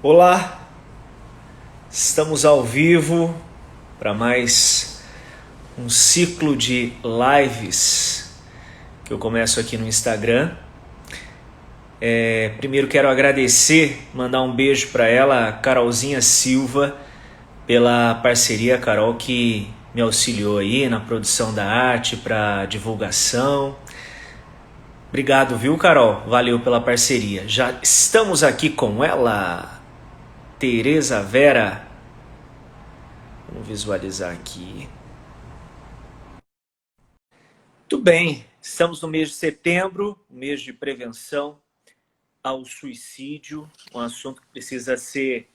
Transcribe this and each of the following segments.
Olá, estamos ao vivo para mais um ciclo de lives que eu começo aqui no Instagram. Primeiro quero agradecer, mandar um beijo para ela, a Carolzinha Silva, pela parceria, Carol, que me auxiliou aí na produção da arte, para divulgação. Obrigado, viu, Carol? Valeu pela parceria. Já estamos aqui com ela, Tereza Vera. Vamos visualizar aqui. Tudo bem, estamos no mês de setembro, mês de prevenção ao suicídio, um assunto que precisa ser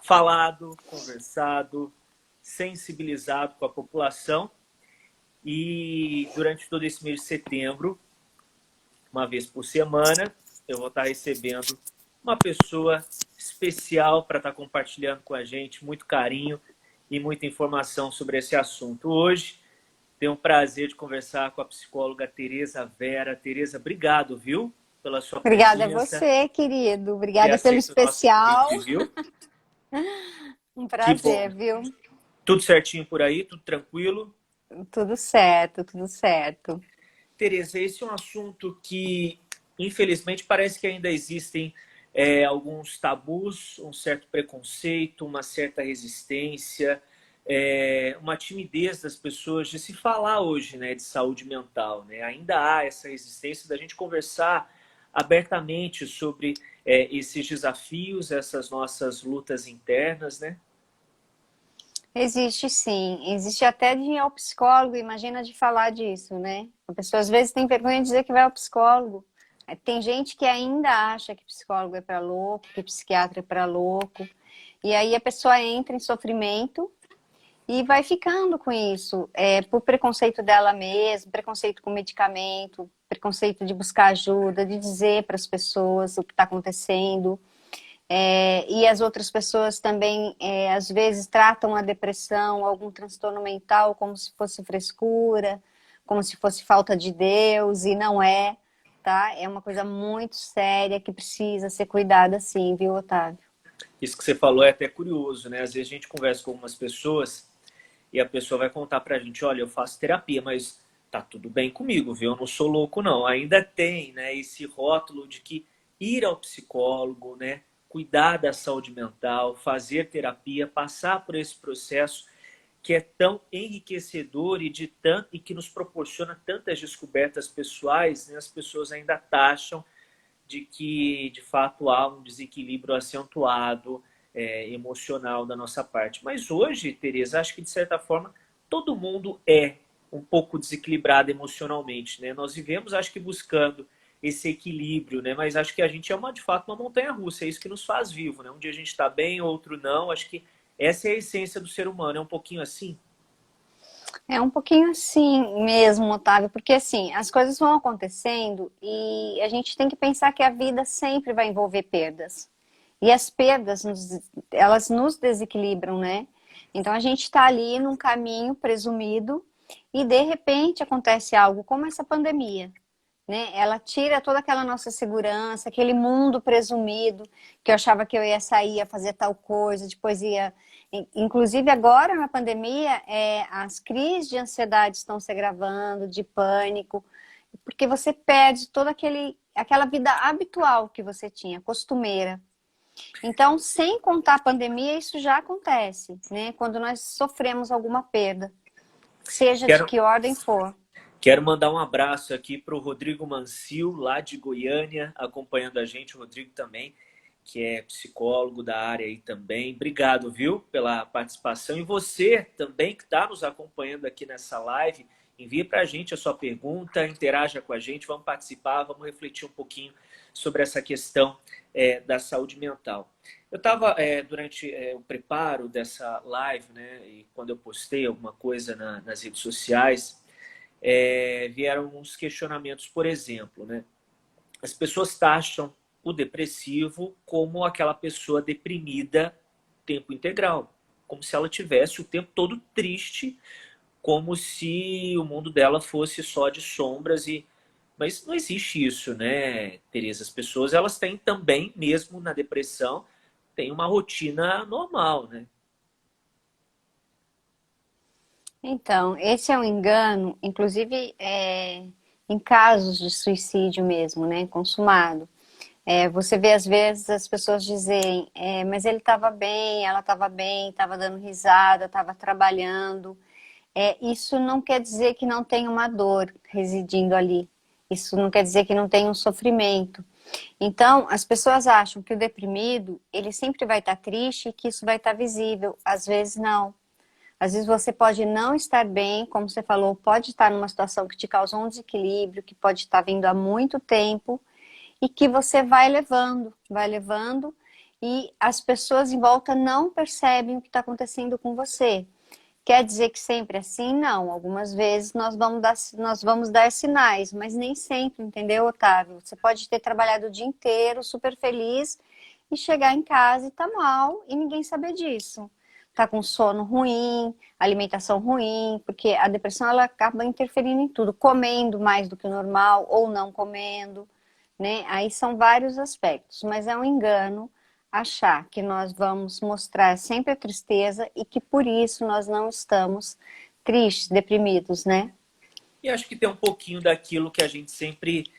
falado, conversado, sensibilizado com a população. E durante todo esse mês de setembro, uma vez por semana, eu vou estar recebendo uma pessoa especial para estar compartilhando com a gente muito carinho e muita informação sobre esse assunto. Hoje, tenho o prazer de conversar com a psicóloga Tereza Vera. Tereza, obrigado, viu? Pela sua Obrigada a presença, você, querido. ter Obrigada pelo aceito o nosso especial. convite, viu? Um Que bom. prazer, viu? Tudo certinho por aí? Tudo tranquilo? Tudo certo, tudo certo. Tereza, esse é um assunto que, infelizmente, parece que ainda existem alguns tabus, um certo preconceito, uma certa resistência, uma timidez das pessoas de se falar hoje, né, de saúde mental, né? Ainda há essa resistência da gente conversar abertamente sobre esses desafios, essas nossas lutas internas, né? Existe sim, existe até de ir ao psicólogo, imagina de falar disso, né? A pessoa às vezes tem vergonha de dizer que vai ao psicólogo. Tem gente que ainda acha que psicólogo é para louco, que psiquiatra é para louco. E aí a pessoa entra em sofrimento e vai ficando com isso, por preconceito dela mesma, preconceito com medicamento, preconceito de buscar ajuda, de dizer para as pessoas o que está acontecendo. E as outras pessoas também, às vezes, tratam a depressão, algum transtorno mental, como se fosse frescura, como se fosse falta de Deus, e não é, tá? É uma coisa muito séria que precisa ser cuidada, sim, viu, Otávio? Isso que você falou é até curioso, né? Às vezes a gente conversa com algumas pessoas e a pessoa vai contar pra gente, olha, eu faço terapia, mas tá tudo bem comigo, viu? Eu não sou louco, não. Ainda tem, né, esse rótulo de que ir ao psicólogo, né, cuidar da saúde mental, fazer terapia, passar por esse processo que é tão enriquecedor e que nos proporciona tantas descobertas pessoais, né, as pessoas ainda taxam de que, de fato, há um desequilíbrio acentuado emocional da nossa parte. Mas hoje, Tereza, acho que, de certa forma, todo mundo é um pouco desequilibrado emocionalmente, né? Nós vivemos, acho que, buscando esse equilíbrio, né? Mas acho que a gente é, de fato, uma montanha-russa. É isso que nos faz vivo, né? Um dia a gente está bem, outro não. Acho que essa é a essência do ser humano. É um pouquinho assim. É um pouquinho assim mesmo, Otávio, porque assim, as coisas vão acontecendo e a gente tem que pensar que a vida sempre vai envolver perdas. E as perdas, elas nos desequilibram, né? Então a gente está ali num caminho presumido e de repente acontece algo como essa pandemia, né? Ela tira toda aquela nossa segurança, aquele mundo presumido, que eu achava que eu ia sair, ia fazer tal coisa, depois ia. Inclusive agora na pandemia, as crises de ansiedade estão se agravando, de pânico, porque você perde toda aquela vida habitual que você tinha, costumeira. Então, sem contar a pandemia, isso já acontece, né? Quando nós sofremos alguma perda, seja de Quero, que ordem for. Quero mandar um abraço aqui para o Rodrigo Mancil, lá de Goiânia, acompanhando a gente. O Rodrigo também, que é psicólogo da área aí também. Obrigado, viu, pela participação. E você também que está nos acompanhando aqui nessa live, envie para a gente a sua pergunta, interaja com a gente, vamos participar, vamos refletir um pouquinho sobre essa questão da saúde mental. Eu estava, durante o preparo dessa live, né, e quando eu postei alguma coisa nas redes sociais, vieram uns questionamentos, por exemplo, né? As pessoas taxam o depressivo como aquela pessoa deprimida tempo integral, como se ela tivesse o tempo todo triste, como se o mundo dela fosse só de sombras e mas não existe isso, né, Tereza? As pessoas elas têm também, mesmo na depressão, tem uma rotina normal, né? Então, esse é um engano, inclusive em casos de suicídio mesmo, né, consumado. Você vê às vezes as pessoas dizerem, mas ele estava bem, ela estava bem, estava dando risada, estava trabalhando. Isso não quer dizer que não tem uma dor residindo ali. Isso não quer dizer que não tem um sofrimento. Então, as pessoas acham que o deprimido, ele sempre vai estar triste e que isso vai estar visível. Às vezes não. Às vezes você pode não estar bem, como você falou, pode estar numa situação que te causou um desequilíbrio, que pode estar vindo há muito tempo e que você vai levando e as pessoas em volta não percebem o que está acontecendo com você. Quer dizer que sempre é assim? Não. Algumas vezes nós vamos dar sinais, mas nem sempre, entendeu, Otávio? Você pode ter trabalhado o dia inteiro, super feliz, e chegar em casa e tá mal e ninguém saber disso. Tá com sono ruim, alimentação ruim, porque a depressão ela acaba interferindo em tudo, comendo mais do que o normal ou não comendo, né? Aí são vários aspectos, mas é um engano achar que nós vamos mostrar sempre a tristeza e que por isso nós não estamos tristes, deprimidos, né? E acho que tem um pouquinho daquilo que a gente sempre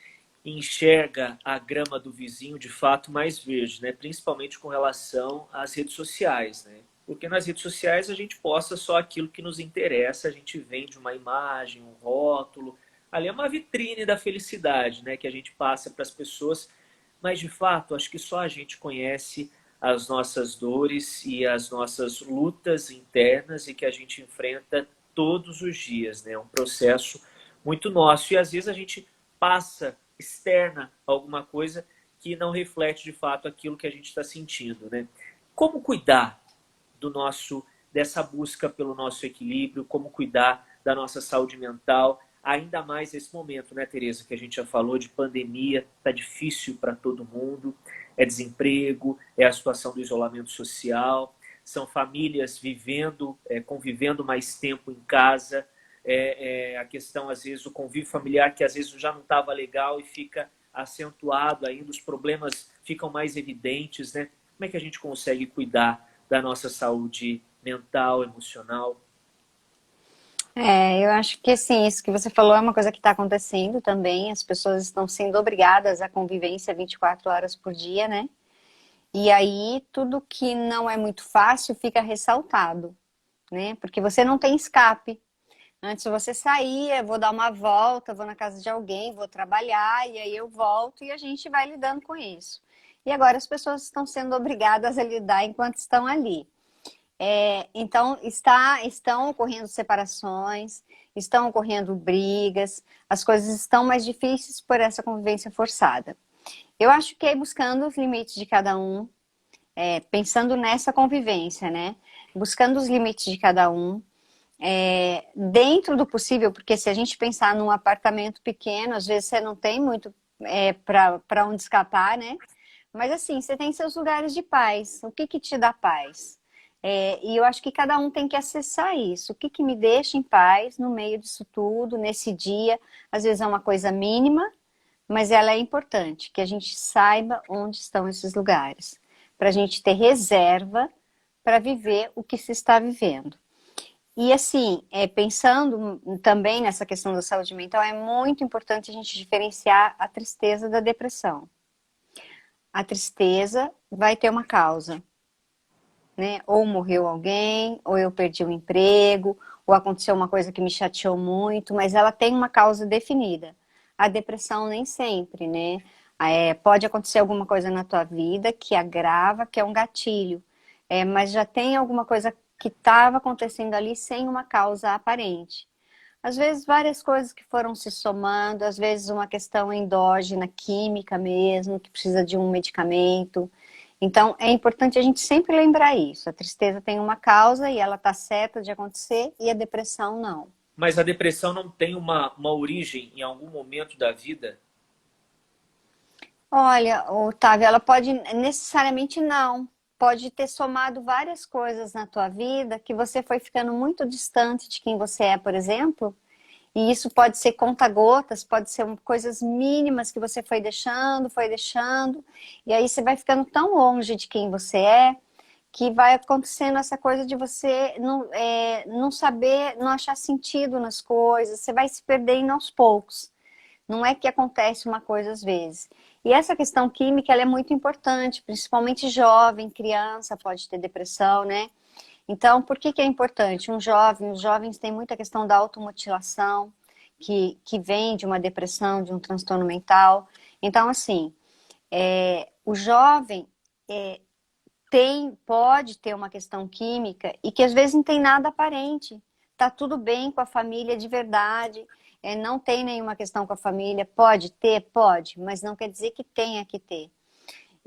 enxerga a grama do vizinho de fato mais verde, né? Principalmente com relação às redes sociais, né? Porque nas redes sociais a gente posta só aquilo que nos interessa, a gente vende uma imagem, um rótulo. Ali é uma vitrine da felicidade, né? Que a gente passa para as pessoas, mas de fato acho que só a gente conhece as nossas dores e as nossas lutas internas e que a gente enfrenta todos os dias, né? É um processo muito nosso e às vezes a gente passa externa alguma coisa que não reflete de fato aquilo que a gente está sentindo, né? Como cuidar do nosso dessa busca pelo nosso equilíbrio, como cuidar da nossa saúde mental, ainda mais nesse momento, né, Tereza, que a gente já falou de pandemia, tá difícil para todo mundo, é desemprego, é a situação do isolamento social, são famílias vivendo, convivendo mais tempo em casa, a questão, às vezes, o convívio familiar, que às vezes já não estava legal e fica acentuado ainda, os problemas ficam mais evidentes, né? Como é que a gente consegue cuidar da nossa saúde mental, emocional? Eu acho que assim, isso que você falou é uma coisa que está acontecendo também. As pessoas estão sendo obrigadas à convivência 24 horas por dia, né? E aí tudo que não é muito fácil fica ressaltado, né? Porque você não tem escape. Antes você saía, vou dar uma volta, vou na casa de alguém, vou trabalhar, e aí eu volto e a gente vai lidando com isso. E agora as pessoas estão sendo obrigadas a lidar enquanto estão ali. Então, estão ocorrendo separações, estão ocorrendo brigas, as coisas estão mais difíceis por essa convivência forçada. Eu acho que é buscando os limites de cada um, pensando nessa convivência, né? Buscando os limites de cada um, dentro do possível, porque se a gente pensar num apartamento pequeno, às vezes você não tem muito para onde escapar, né? Mas assim, você tem seus lugares de paz. O que que te dá paz? E eu acho que cada um tem que acessar isso. O que que me deixa em paz no meio disso tudo, nesse dia? Às vezes é uma coisa mínima, mas ela é importante, que a gente saiba onde estão esses lugares, para a gente ter reserva para viver o que se está vivendo. E assim, pensando também nessa questão da saúde mental, é muito importante a gente diferenciar a tristeza da depressão. A tristeza vai ter uma causa, né? Ou morreu alguém, ou eu perdi o emprego, ou aconteceu uma coisa que me chateou muito, mas ela tem uma causa definida. A depressão nem sempre, né? Pode acontecer alguma coisa na tua vida que agrava, que é um gatilho, mas já tem alguma coisa que estava acontecendo ali sem uma causa aparente. Às vezes várias coisas que foram se somando, às vezes uma questão endógena, química mesmo, que precisa de um medicamento. Então é importante a gente sempre lembrar isso. A tristeza tem uma causa e ela está certa de acontecer e a depressão não. Mas a depressão não tem uma origem em algum momento da vida? Olha, Otávio, ela pode necessariamente não. Pode ter somado várias coisas na tua vida que você foi ficando muito distante de quem você é, por exemplo, E isso pode ser conta-gotas, pode ser coisas mínimas que você foi deixando, e aí você vai ficando tão longe de quem você é, que vai acontecendo essa coisa de você não saber, não achar sentido nas coisas, você vai se perdendo aos poucos. Não é que acontece uma coisa às vezes. E essa questão química, ela é muito importante, principalmente jovem, criança pode ter depressão, né? Então, por que que é importante? Os jovens têm muita questão da automutilação, que vem de uma depressão, de um transtorno mental. Então, assim, o jovem pode ter uma questão química e que às vezes não tem nada aparente. Tá tudo bem com a família de verdade, não tem nenhuma questão com a família. Pode ter? Pode, mas não quer dizer que tenha que ter.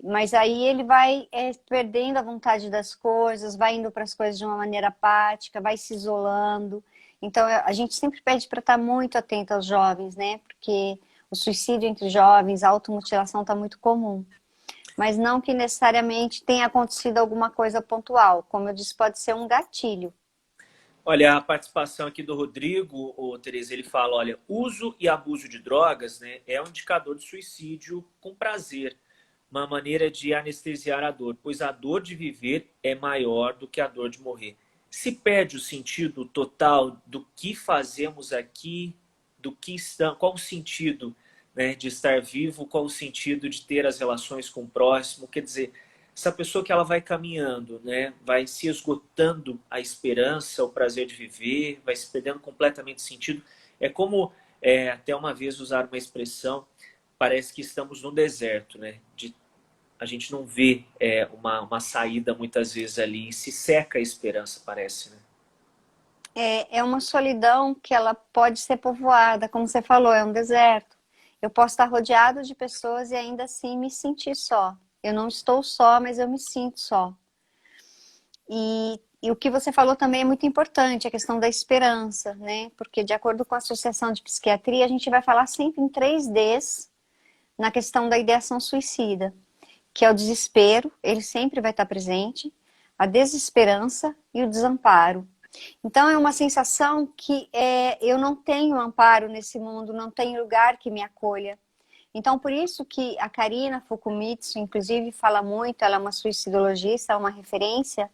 Mas aí ele vai perdendo a vontade das coisas, vai indo para as coisas de uma maneira apática, vai se isolando. Então a gente sempre pede para estar muito atento aos jovens, né? Porque o suicídio entre jovens, a automutilação está muito comum. Mas não que necessariamente tenha acontecido alguma coisa pontual. Como eu disse, pode ser um gatilho. Olha, a participação aqui do Rodrigo, Tereza, ele fala, olha, uso e abuso de drogas, né, é um indicador de suicídio com prazer, uma maneira de anestesiar a dor, pois a dor de viver é maior do que a dor de morrer. Se perde o sentido total do que fazemos aqui, do que estamos, qual o sentido, né, de estar vivo, qual o sentido de ter as relações com o próximo, quer dizer, essa pessoa que ela vai caminhando, né, vai se esgotando a esperança, o prazer de viver, vai se perdendo completamente o sentido. É como, até uma vez usar uma expressão, parece que estamos no deserto, né? A gente não vê uma saída muitas vezes ali, se seca a esperança, parece, né? É uma solidão que ela pode ser povoada, como você falou, é um deserto. Eu posso estar rodeado de pessoas e ainda assim me sentir só. Eu não estou só, mas eu me sinto só. E o que você falou também é muito importante, a questão da esperança, né? Porque de acordo com a Associação de Psiquiatria, a gente vai falar sempre em 3Ds na questão da ideação suicida, que é o desespero, ele sempre vai estar presente, a desesperança e o desamparo. Então é uma sensação que eu não tenho amparo nesse mundo, não tenho lugar que me acolha. Então por isso que a Karina Fukumitsu, inclusive, fala muito, ela é uma suicidologista, é uma referência,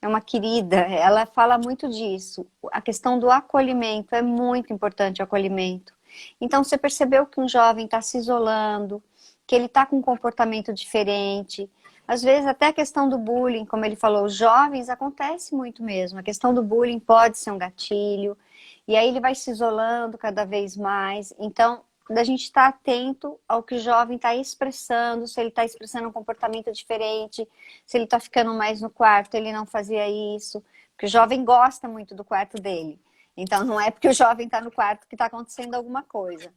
é uma querida, ela fala muito disso. A questão do acolhimento, é muito importante o acolhimento. Então você percebeu que um jovem está se isolando, que ele está com um comportamento diferente. Às vezes até a questão do bullying, como ele falou, os jovens acontece muito mesmo. A questão do bullying pode ser um gatilho. E aí ele vai se isolando cada vez mais. Então, da gente estar atento ao que o jovem está expressando, se ele está expressando um comportamento diferente, se ele está ficando mais no quarto, ele não fazia isso. Porque o jovem gosta muito do quarto dele. Então, não é porque o jovem está no quarto que está acontecendo alguma coisa.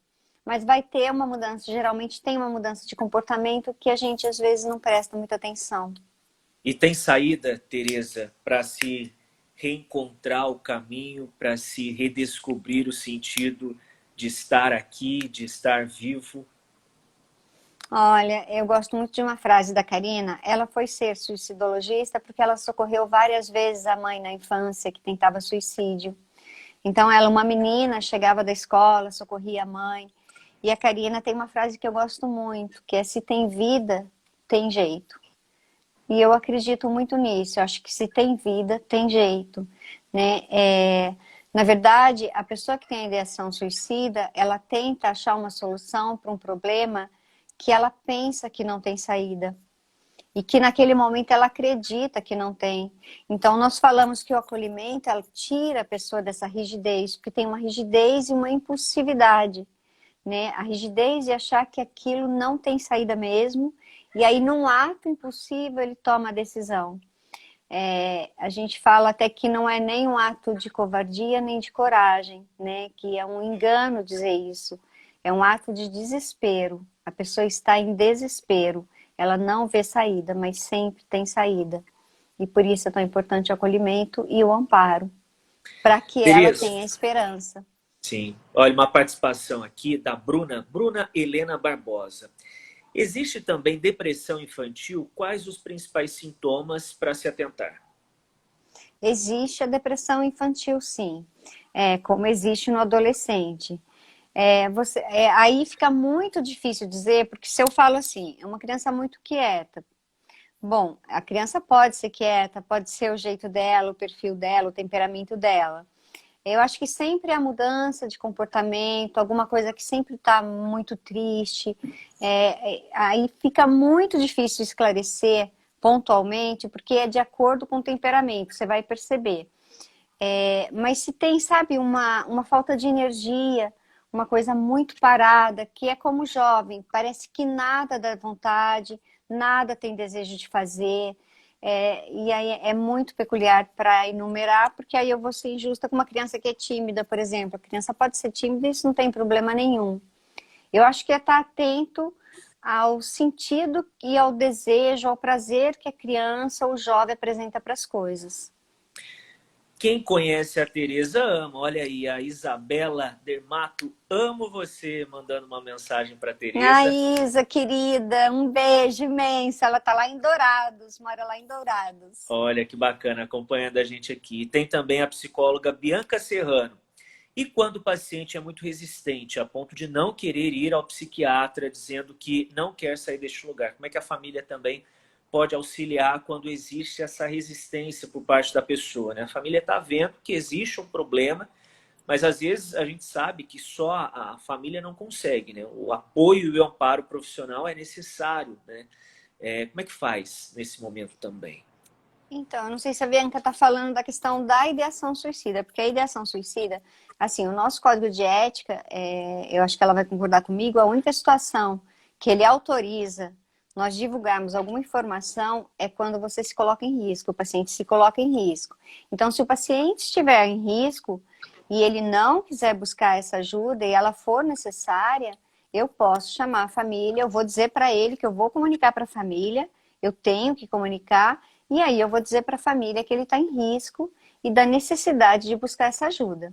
Mas vai ter uma mudança, geralmente tem uma mudança de comportamento que a gente às vezes não presta muita atenção. E tem saída, Tereza, para se reencontrar o caminho, para se redescobrir o sentido de estar aqui, de estar vivo? Olha, eu gosto muito de uma frase da Karina. Ela foi ser suicidologista porque ela socorreu várias vezes a mãe na infância que tentava suicídio. Então ela, uma menina, chegava da escola, socorria a mãe. E a Karina tem uma frase que eu gosto muito, que é: se tem vida, tem jeito. E eu acredito muito nisso. Eu acho que se tem vida, tem jeito, né? Na verdade, a pessoa que tem a ideação suicida, ela tenta achar uma solução para um problema que ela pensa que não tem saída. E que naquele momento ela acredita que não tem. Então nós falamos que o acolhimento, ela tira a pessoa dessa rigidez, porque tem uma rigidez e uma impulsividade, né? A rigidez de achar que aquilo não tem saída mesmo, e aí num ato impulsivo ele toma a decisão. A gente fala até que não é nem um ato de covardia nem de coragem, né? Que é um engano dizer isso. É um ato de desespero. A pessoa está em desespero. Ela não vê saída, mas sempre tem saída. E por isso é tão importante o acolhimento e o amparo, para que ela Tereza, tenha esperança. sim. Olha, uma participação aqui da Bruna Helena Barbosa. Existe também depressão infantil? Quais os principais sintomas para se atentar? Existe a depressão infantil, sim, como existe no adolescente. Aí fica muito difícil dizer, porque se eu falo assim, é uma criança muito quieta. Bom, a criança pode ser quieta, pode ser o jeito dela, o perfil dela, o temperamento dela. Eu acho que sempre a mudança de comportamento, alguma coisa que sempre está muito triste, aí fica muito difícil esclarecer pontualmente, porque é de acordo com o temperamento, você vai perceber. Mas se tem, sabe, uma falta de energia, uma coisa muito parada, que é como jovem, parece que nada dá vontade, nada tem desejo de fazer. E aí é muito peculiar para enumerar, porque aí eu vou ser injusta com uma criança que é tímida, por exemplo. A criança pode ser tímida e isso não tem problema nenhum. Eu acho que é estar atento ao sentido e ao desejo, ao prazer que a criança ou o jovem apresenta para as coisas. Quem conhece a Tereza ama. Olha aí, a Isabela Dermato, amo você, mandando uma mensagem para A Tereza. Isa, querida, um beijo imenso. Ela tá lá em Dourados, mora lá em Dourados. Olha que bacana, acompanhando a gente aqui. Tem também a psicóloga Bianca Serrano. E quando o paciente é muito resistente, a ponto de não querer ir ao psiquiatra, dizendo que não quer sair deste lugar, como é que a família também pode auxiliar quando existe essa resistência por parte da pessoa, né? A família está vendo que existe um problema, mas às vezes a gente sabe que só a família não consegue, né? O apoio e o amparo profissional é necessário, né? Como é que faz nesse momento também? Então, eu não sei se a Bianca está falando da questão da ideação suicida, porque a ideação suicida, assim, o nosso código de ética, eu acho que ela vai concordar comigo, a única situação que ele autoriza nós divulgarmos alguma informação é quando você se coloca em risco, o paciente se coloca em risco. Então, se o paciente estiver em risco e ele não quiser buscar essa ajuda e ela for necessária, eu posso chamar a família, eu vou dizer para ele que eu vou comunicar para a família, eu tenho que comunicar, e aí eu vou dizer para a família que ele está em risco e da necessidade de buscar essa ajuda.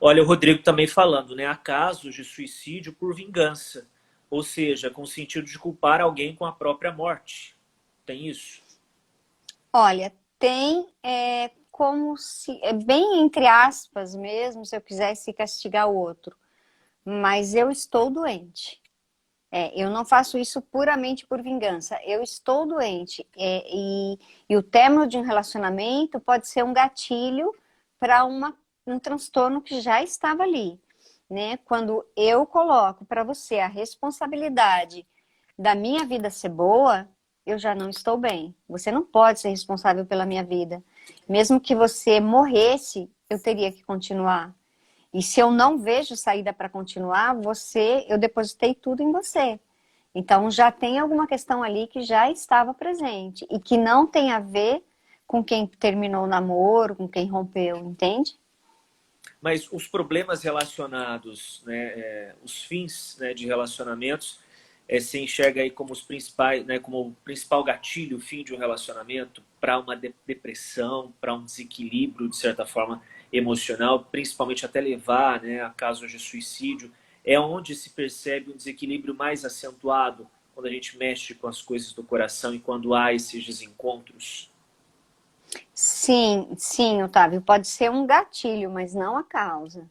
Olha, o Rodrigo também falando, né? Há casos de suicídio por vingança, ou seja, com o sentido de culpar alguém com a própria morte. Tem isso? Olha, tem como se, bem entre aspas mesmo, se eu quisesse castigar o outro, mas eu estou doente. Eu não faço isso puramente por vingança. Eu estou doente. E o término de um relacionamento pode ser um gatilho para um transtorno que já estava ali. Né? Quando eu coloco para você a responsabilidade da minha vida ser boa, eu já não estou bem. Você não pode ser responsável pela minha vida. Mesmo que você morresse, eu teria que continuar. E se eu não vejo saída para continuar, eu depositei tudo em você. Então já tem alguma questão ali que já estava presente e que não tem a ver com quem terminou o namoro, com quem rompeu, entende? Mas os problemas relacionados, né, os fins, né, de relacionamentos, se enxerga aí como os principais, né, como o principal gatilho, o fim de um relacionamento para uma depressão, para um desequilíbrio de certa forma emocional, principalmente até levar, né, a casos de suicídio, é onde se percebe um desequilíbrio mais acentuado quando a gente mexe com as coisas do coração e quando há esses desencontros. Sim, sim, Otávio, pode ser um gatilho, mas não a causa,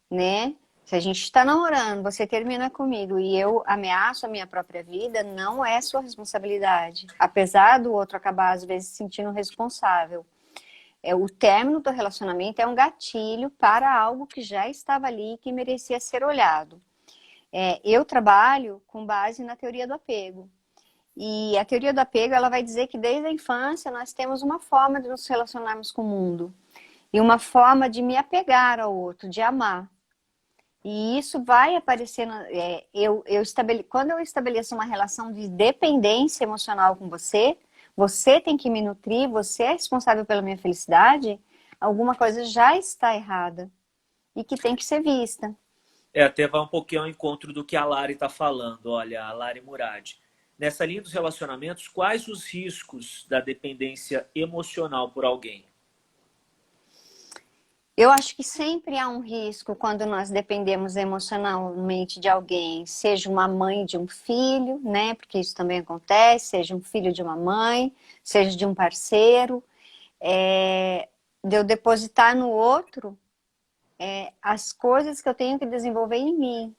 né? Se a gente está namorando, você termina comigo e eu ameaço a minha própria vida, não é sua responsabilidade. Apesar do outro acabar, às vezes, se sentindo responsável. O término do relacionamento é um gatilho para algo que já estava ali e que merecia ser olhado. Eu trabalho com base na teoria do apego. E a teoria do apego, ela vai dizer que desde a infância nós temos uma forma de nos relacionarmos com o mundo. E uma forma de me apegar ao outro, de amar. E isso vai aparecer, quando eu estabeleço uma relação de dependência emocional com você, você tem que me nutrir, você é responsável pela minha felicidade, alguma coisa já está errada e que tem que ser vista. Até vai um pouquinho ao encontro do que a Lari está falando. Olha, a Lari Murad. Nessa linha dos relacionamentos, quais os riscos da dependência emocional por alguém? Eu acho que sempre há um risco quando nós dependemos emocionalmente de alguém, seja uma mãe de um filho, né? Porque isso também acontece, seja um filho de uma mãe, seja de um parceiro. de eu depositar no outro as coisas que eu tenho que desenvolver em mim,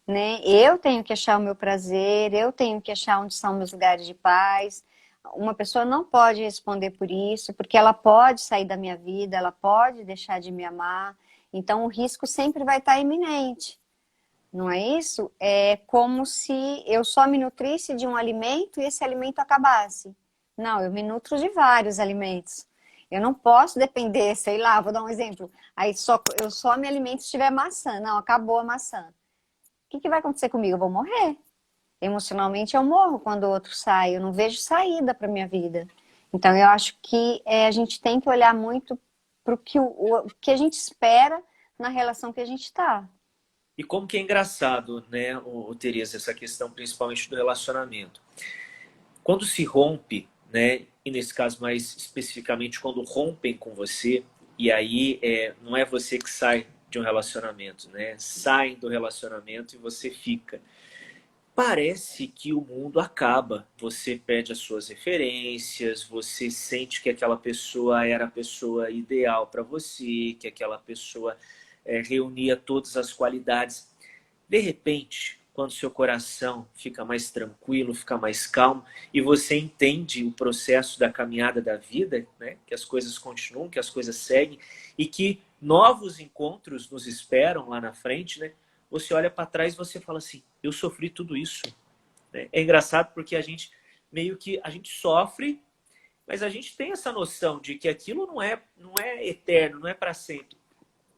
né? Eu tenho que achar o meu prazer, eu tenho que achar onde são meus lugares de paz. Uma pessoa não pode responder por isso, porque ela pode sair da minha vida, ela pode deixar de me amar. Então, o risco sempre vai estar iminente. Não é isso? É como se eu só me nutrisse de um alimento e esse alimento acabasse. Não, eu me nutro de vários alimentos. Eu não posso depender, sei lá, vou dar um exemplo. Aí eu só me alimento se tiver maçã. Não, acabou a maçã. O que vai acontecer comigo? Eu vou morrer. Emocionalmente eu morro quando o outro sai. Eu não vejo saída para minha vida. Então eu acho que a gente tem que olhar muito para o que a gente espera na relação que a gente está. E como que é engraçado, né, Tereza, essa questão principalmente do relacionamento. Quando se rompe, né, e nesse caso mais especificamente quando rompem com você, e aí não é você que sai de um relacionamento, né? Saem do relacionamento e você fica. Parece que o mundo acaba. Você perde as suas referências, você sente que aquela pessoa era a pessoa ideal para você, que aquela pessoa reunia todas as qualidades. De repente, quando seu coração fica mais tranquilo, fica mais calmo, e você entende o processo da caminhada da vida, né? Que as coisas continuam, que as coisas seguem, e que novos encontros nos esperam lá na frente, né? Você olha para trás e você fala assim, eu sofri tudo isso. Né? É engraçado porque a gente meio que a gente sofre, mas a gente tem essa noção de que aquilo não é eterno, não é para sempre.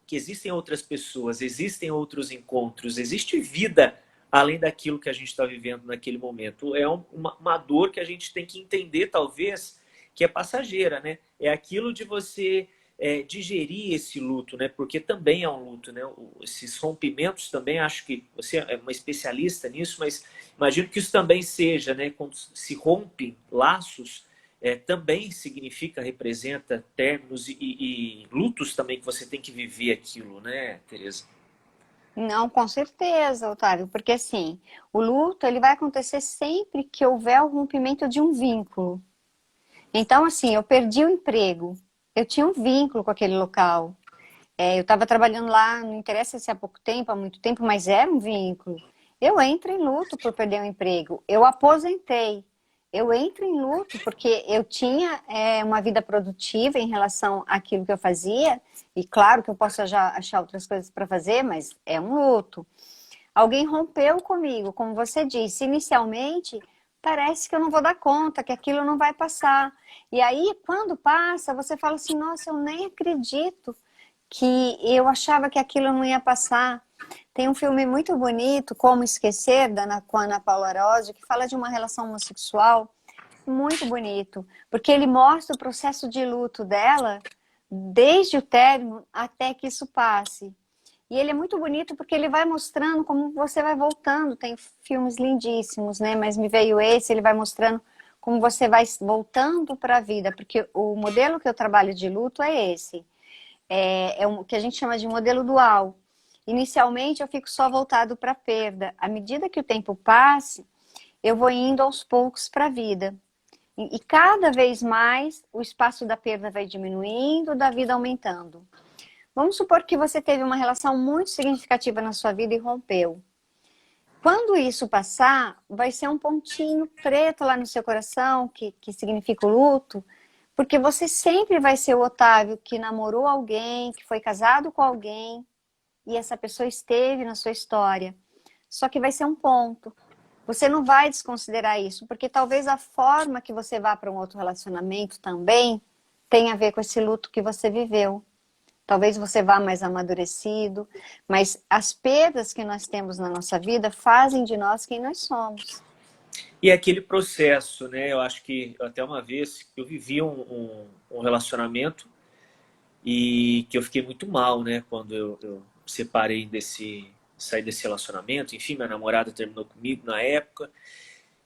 Que existem outras pessoas, existem outros encontros, existe vida além daquilo que a gente está vivendo naquele momento. É uma dor que a gente tem que entender, talvez, que é passageira, né? É aquilo de você digerir esse luto, né? Porque também é um luto, né? Esses rompimentos também, acho que você é uma especialista nisso, mas imagino que isso também seja, né? Quando se rompem laços, também significa, representa términos e lutos também que você tem que viver aquilo, né, Tereza? Não, com certeza, Otávio, porque assim, o luto ele vai acontecer sempre que houver o rompimento de um vínculo. Então, assim, eu perdi o emprego, eu tinha um vínculo com aquele local. Eu estava trabalhando lá, não interessa se há pouco tempo, há muito tempo, mas era um vínculo. Eu entro em luto por perder o emprego. Eu aposentei. Eu entro em luto porque eu tinha uma vida produtiva em relação àquilo que eu fazia. E claro que eu posso já achar outras coisas para fazer, mas é um luto. Alguém rompeu comigo, como você disse. Inicialmente, parece que eu não vou dar conta, que aquilo não vai passar. E aí, quando passa, você fala assim: nossa, eu nem acredito que eu achava que aquilo não ia passar. Tem um filme muito bonito, Como Esquecer, com a Ana Paula Arósio, que fala de uma relação homossexual, muito bonito, porque ele mostra o processo de luto dela, desde o término até que isso passe. E ele é muito bonito porque ele vai mostrando como você vai voltando. Tem filmes lindíssimos, né? Mas me veio esse, ele vai mostrando como você vai voltando para a vida, porque o modelo que eu trabalho de luto é esse. É o que a gente chama de modelo dual. Inicialmente eu fico só voltado para a perda. À medida que o tempo passe, eu vou indo aos poucos para a vida. E cada vez mais o espaço da perda vai diminuindo, da vida aumentando. Vamos supor que você teve uma relação muito significativa na sua vida e rompeu. Quando isso passar, vai ser um pontinho preto lá no seu coração, que significa o luto, porque você sempre vai ser o Otávio que namorou alguém, que foi casado com alguém, e essa pessoa esteve na sua história. Só que vai ser um ponto. Você não vai desconsiderar isso, porque talvez a forma que você vá para um outro relacionamento também tenha a ver com esse luto que você viveu. Talvez você vá mais amadurecido, mas as perdas que nós temos na nossa vida fazem de nós quem nós somos. E é aquele processo, né? Eu acho que até uma vez eu vivi um relacionamento e que eu fiquei muito mal, né? Quando eu separei saí desse relacionamento. Enfim, minha namorada terminou comigo na época.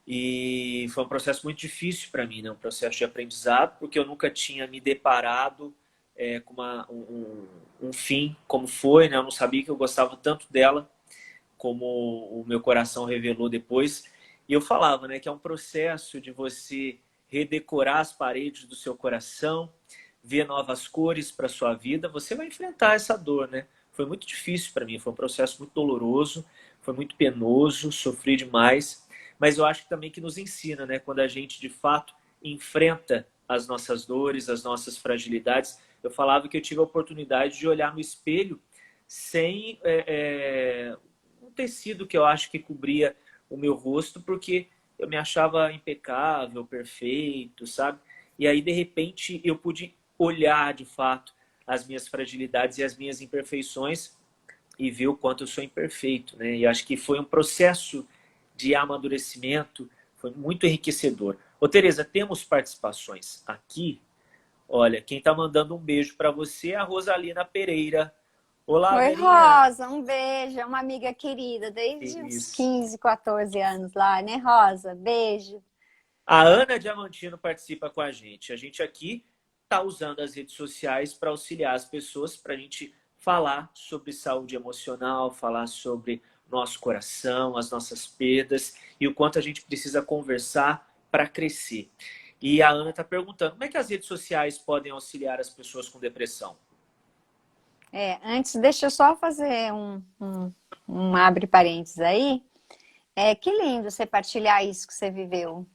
E foi um processo muito difícil para mim, né? Um processo de aprendizado, porque eu nunca tinha me deparado com um fim como foi, né? Eu não sabia que eu gostava tanto dela, como o meu coração revelou depois. E eu falava, né, que é um processo de você redecorar as paredes do seu coração, ver novas cores para sua vida, você vai enfrentar essa dor, né? Foi muito difícil para mim, foi um processo muito doloroso, foi muito penoso, sofri demais, mas eu acho também que nos ensina, né? Quando a gente de fato enfrenta as nossas dores, as nossas fragilidades. Eu falava que eu tive a oportunidade de olhar no espelho sem um tecido que eu acho que cobria o meu rosto, porque eu me achava impecável, perfeito, sabe? E aí, de repente, eu pude olhar de fato as minhas fragilidades e as minhas imperfeições e ver o quanto eu sou imperfeito, né? E acho que foi um processo de amadurecimento, foi muito enriquecedor. Ô, Tereza, temos participações aqui. Olha, quem está mandando um beijo para você é a Rosalina Pereira. Olá, Oi, Verinha. Rosa, um beijo. É uma amiga querida desde uns Isso. 15, 14 anos lá, né, Rosa? Beijo. A Ana Diamantino participa com a gente. A gente aqui está usando as redes sociais para auxiliar as pessoas, para a gente falar sobre saúde emocional, falar sobre nosso coração, as nossas perdas e o quanto a gente precisa conversar para crescer. E a Ana está perguntando como é que as redes sociais podem auxiliar as pessoas com depressão? Antes, deixa eu só fazer um abre parênteses aí. Que lindo você partilhar isso que você viveu.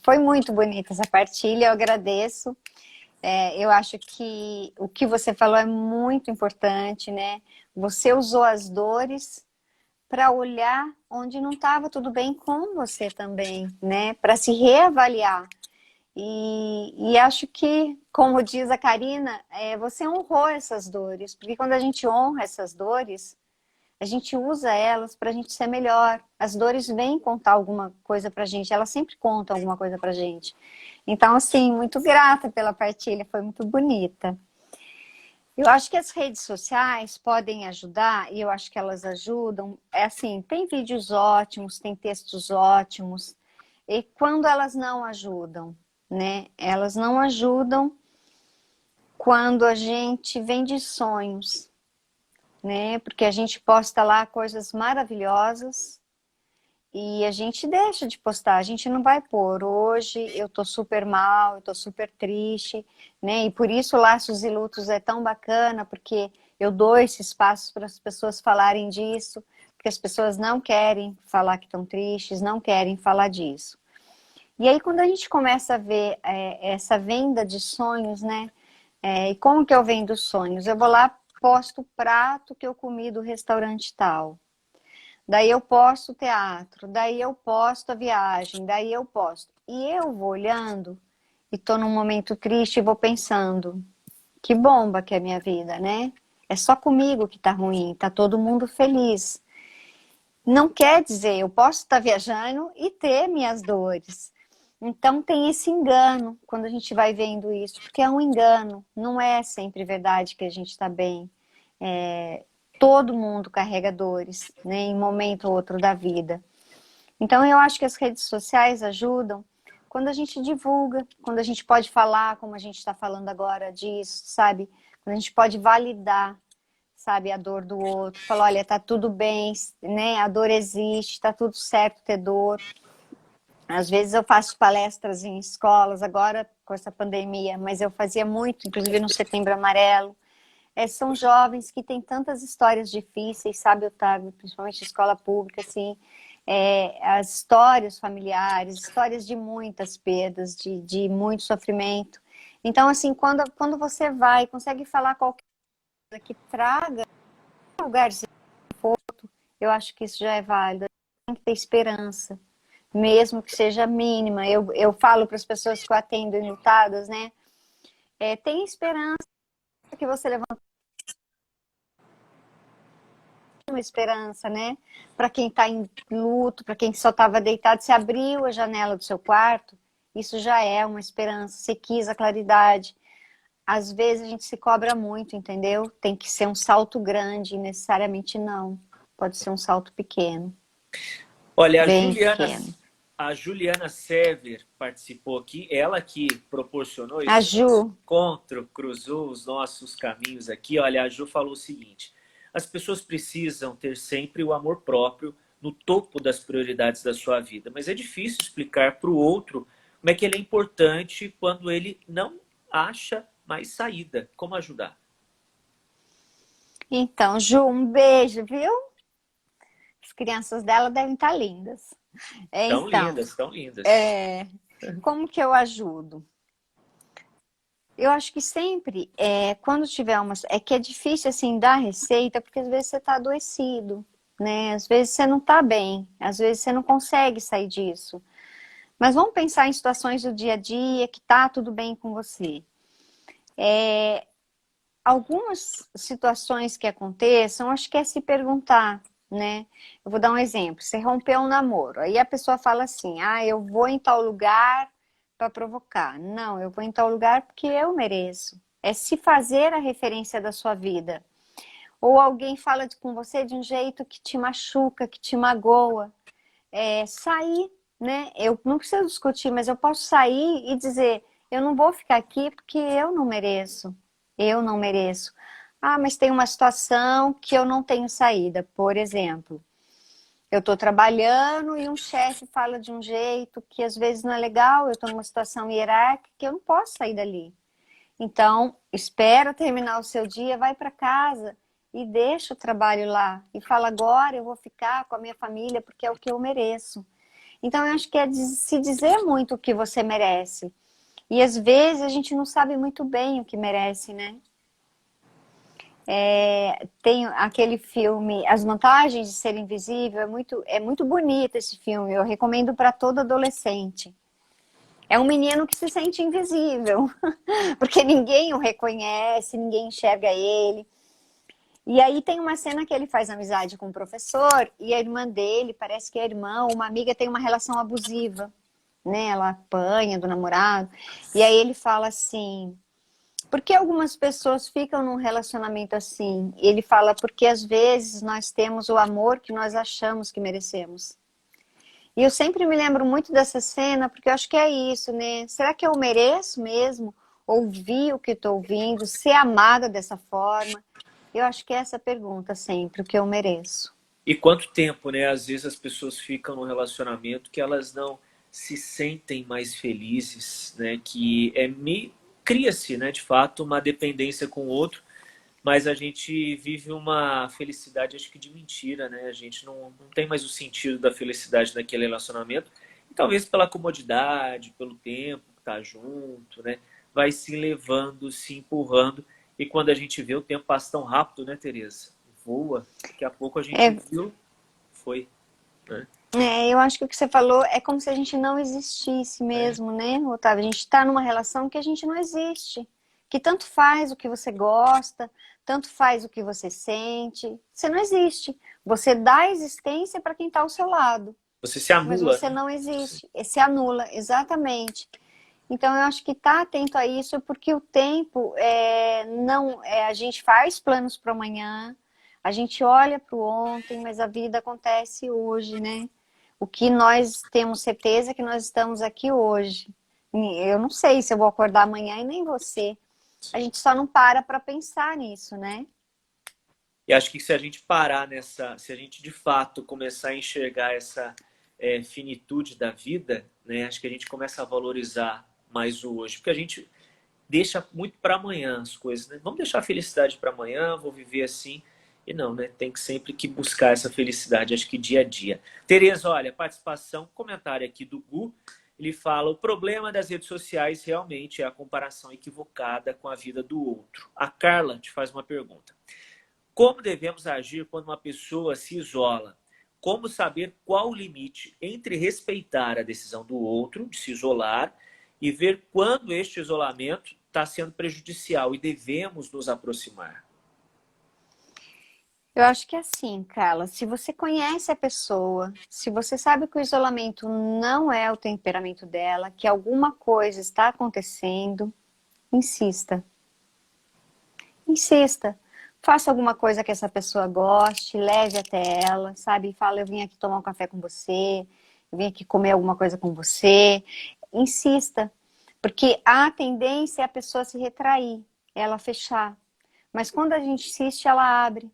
Foi muito bonita essa partilha, eu agradeço. Eu acho que o que você falou é muito importante, né? Você usou as dores para olhar onde não estava tudo bem com você também, né? Para se reavaliar. E acho que, como diz a Karina, você honrou essas dores, porque quando a gente honra essas dores, a gente usa elas para a gente ser melhor. As dores vêm contar alguma coisa para a gente, elas sempre contam alguma coisa para a gente. Então, assim, muito grata pela partilha, foi muito bonita. Eu acho que as redes sociais podem ajudar, e eu acho que elas ajudam. Assim, tem vídeos ótimos, tem textos ótimos, e quando elas não ajudam, né? Elas não ajudam quando a gente vende sonhos, né? Porque a gente posta lá coisas maravilhosas e a gente deixa de postar, a gente não vai pôr. Hoje eu tô super mal, eu tô super triste, né? E por isso Laços e Lutos é tão bacana, porque eu dou esse espaço para as pessoas falarem disso, porque as pessoas não querem falar que estão tristes, não querem falar disso. E aí quando a gente começa a ver essa venda de sonhos, né? E como que eu vendo sonhos? Eu vou lá, posto o prato que eu comi do restaurante tal. Daí eu posto o teatro, daí eu posto a viagem, daí eu posto. E eu vou olhando e tô num momento triste e vou pensando, que bomba que é a minha vida, né? É só comigo que tá ruim, tá todo mundo feliz. Não quer dizer, eu posso estar viajando e ter minhas dores. Então tem esse engano quando a gente vai vendo isso, porque é um engano, não é sempre verdade que a gente está bem. Todo mundo carrega dores, né, em um momento ou outro da vida. Então eu acho que as redes sociais ajudam quando a gente divulga, quando a gente pode falar, como a gente está falando agora disso, sabe? Quando a gente pode validar, sabe, a dor do outro, falar, olha, tá tudo bem, né? A dor existe, tá tudo certo ter dor. Às vezes eu faço palestras em escolas, agora com essa pandemia, mas eu fazia muito, inclusive no Setembro Amarelo. São jovens que têm tantas histórias difíceis, sabe, Otávio? Principalmente escola pública, assim. As histórias familiares, histórias de muitas perdas, de muito sofrimento. Então, assim, quando você vai, consegue falar qualquer coisa que traga um lugar de conforto, eu acho que isso já é válido. Tem que ter esperança, mesmo que seja mínima. Eu falo para as pessoas que eu atendo enlutadas, né? Tem esperança que você levanta uma esperança, né? Para quem está em luto, para quem só estava deitado, se abriu a janela do seu quarto, isso já é uma esperança. Você quis a claridade. Às vezes a gente se cobra muito, entendeu? Tem que ser um salto grande, necessariamente não. Pode ser um salto pequeno, Olha, bem pequeno. A Juliana Sever participou aqui, ela que proporcionou A esse nosso Ju, encontro, cruzou os nossos caminhos aqui. Olha, a Ju falou o seguinte: as pessoas precisam ter sempre o amor próprio no topo das prioridades da sua vida, mas é difícil explicar para o outro como é que ele é importante quando ele não acha mais saída. Como ajudar? Então, Ju, um beijo, viu? As crianças dela devem estar lindas. Tão Então, lindas, tão lindas. é, como que eu ajudo? Eu acho que sempre, quando tiver uma... É que é difícil, assim, dar receita, porque às vezes você está adoecido, né? Às vezes você não está bem, às vezes você não consegue sair disso. Mas vamos pensar em situações do dia a dia que tá tudo bem com você. Algumas situações que aconteçam, acho que é se perguntar, né? Eu vou dar um exemplo. Você rompeu um namoro, aí a pessoa fala assim: ah, eu vou em tal lugar para provocar. Não, eu vou em tal lugar porque eu mereço. É se fazer a referência da sua vida. Ou alguém fala com você de um jeito que te machuca, que te magoa. Sair, né? Eu não preciso discutir, mas eu posso sair e dizer: eu não vou ficar aqui porque eu não mereço. Eu não mereço. Ah, mas tem uma situação que eu não tenho saída. Por exemplo, eu estou trabalhando e um chefe fala de um jeito que às vezes não é legal, eu estou numa situação hierárquica que eu não posso sair dali. Então, espera terminar o seu dia, vai para casa e deixa o trabalho lá. E fala: agora eu vou ficar com a minha família porque é o que eu mereço. Então, eu acho que é se dizer muito o que você merece. E às vezes a gente não sabe muito bem o que merece, né? Tem aquele filme As Vantagens de Ser Invisível, é muito bonito esse filme, eu recomendo para todo adolescente. É um menino que se sente invisível, porque ninguém o reconhece, ninguém enxerga ele. E aí tem uma cena que ele faz amizade com o professor e a irmã dele, parece que a irmã ou uma amiga tem uma relação abusiva, né? Ela apanha do namorado. E aí ele fala assim: por que algumas pessoas ficam num relacionamento assim? E ele fala: porque às vezes nós temos o amor que nós achamos que merecemos. E eu sempre me lembro muito dessa cena, porque eu acho que é isso, né? Será que eu mereço mesmo ouvir o que estou ouvindo, ser amada dessa forma? Eu acho que é essa pergunta sempre, o que eu mereço. E quanto tempo, né? Às vezes as pessoas ficam num relacionamento que elas não se sentem mais felizes, né? Que cria-se, né? De fato, uma dependência com o outro, mas a gente vive uma felicidade, acho que de mentira, né? A gente não tem mais o sentido da felicidade naquele relacionamento. E talvez pela comodidade, pelo tempo que tá junto, né? Vai se levando, se empurrando. E quando a gente vê, o tempo passa tão rápido, né, Tereza? Voa. Daqui a pouco a gente É, viu, foi, né? eu acho que o que você falou é como se a gente não existisse É. mesmo, né, Otávio? A gente está numa relação que a gente não existe. Que tanto faz o que você gosta, tanto faz o que você sente. Você não existe. Você dá existência para quem está ao seu lado, Você se mas anula, você né? não existe. E se anula, exatamente. Então, eu acho que tá atento a isso, porque o tempo não a gente faz planos para amanhã, a gente olha para o ontem, mas a vida acontece hoje, né? O que nós temos certeza é que nós estamos aqui hoje. Eu não sei se eu vou acordar amanhã e nem você. A Sim. gente só não para pensar nisso, né? E acho que se a gente parar nessa, se a gente de fato começar a enxergar essa finitude da vida, né, acho que a gente começa a valorizar mais o hoje, porque a gente deixa muito para amanhã as coisas, né? Vamos deixar a felicidade para amanhã, vou viver assim. E não, né? Tem que sempre que buscar essa felicidade, acho que dia a dia. Tereza, olha, participação, comentário aqui do Gu. Ele fala: o problema das redes sociais realmente é a comparação equivocada com a vida do outro. A Carla te faz uma pergunta. Como devemos agir quando uma pessoa se isola? Como saber qual o limite entre respeitar a decisão do outro de se isolar e ver quando este isolamento está sendo prejudicial e devemos nos aproximar? Eu acho que é assim, Carla, se você conhece a pessoa, se você sabe que o isolamento não é o temperamento dela, que alguma coisa está acontecendo, insista. Insista. Faça alguma coisa que essa pessoa goste, leve até ela, sabe? Fala: eu vim aqui tomar um café com você, eu vim aqui comer alguma coisa com você. Insista. Porque a tendência é a pessoa se retrair, ela fechar. Mas quando a gente insiste, ela abre.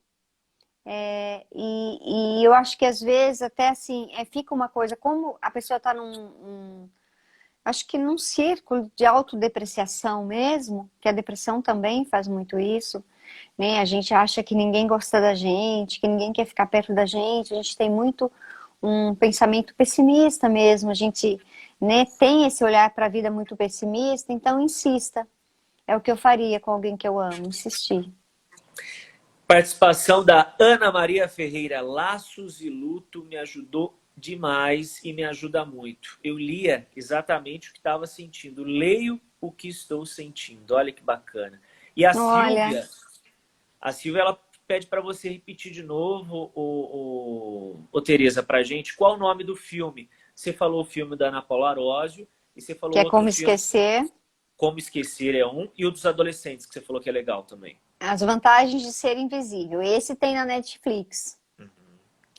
E eu acho que às vezes até assim, fica uma coisa, como a pessoa está acho que num círculo de autodepreciação mesmo, que a depressão também faz muito isso, né? A gente acha que ninguém gosta da gente, que ninguém quer ficar perto da gente, a gente tem muito um pensamento pessimista mesmo, a gente, né, tem esse olhar para a vida muito pessimista, então insista. É o que eu faria com alguém que eu amo, insistir. Participação da Ana Maria Ferreira. Laços e luto me ajudou demais e me ajuda muito. Eu lia exatamente o que estava sentindo. Leio o que estou sentindo. Olha que bacana. E Olha, A Silvia, ela pede para você repetir de novo, Tereza, para gente, qual o nome do filme? Você falou o filme da Ana Paula Arósio e você que falou é outro como filme, esquecer Como Esquecer é um, e o dos adolescentes, que você falou que é legal também. as vantagens de ser invisível. Esse tem na Netflix,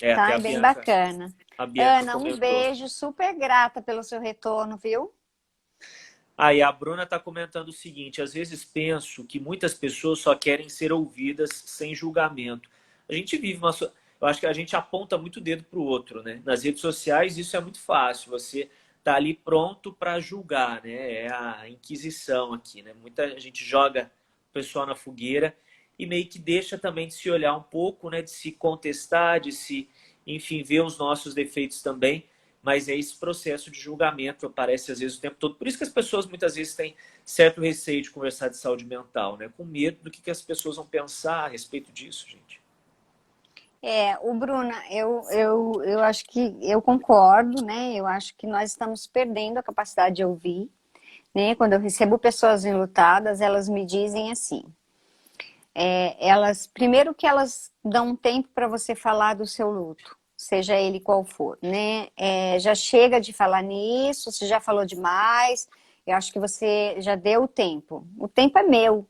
É, até tá? É bem bacana. A Bianca Ana, um comentou. beijo, super grata pelo seu retorno, viu? Aí a Bruna está comentando o seguinte: às vezes penso que muitas pessoas só querem ser ouvidas sem julgamento. A gente vive uma. Eu acho que a gente aponta muito o dedo para o outro, né? Nas redes sociais isso é muito fácil. Você tá ali pronto para julgar, né? É a inquisição aqui, né? Muita gente joga o pessoal na fogueira e meio que deixa também de se olhar um pouco, né? De se contestar, de se, enfim, ver os nossos defeitos também, mas é esse processo de julgamento aparece às vezes o tempo todo. Por isso que as pessoas muitas vezes têm certo receio de conversar de saúde mental, né? Com medo do que as pessoas vão pensar a respeito disso, gente. O Bruna, eu acho que eu concordo, né? Eu acho que nós estamos perdendo a capacidade de ouvir, né? Quando eu recebo pessoas enlutadas, elas me dizem assim, primeiro que elas dão um tempo para você falar do seu luto, seja ele qual for, né? Já chega de falar nisso, você já falou demais, eu acho que você já deu o tempo é meu,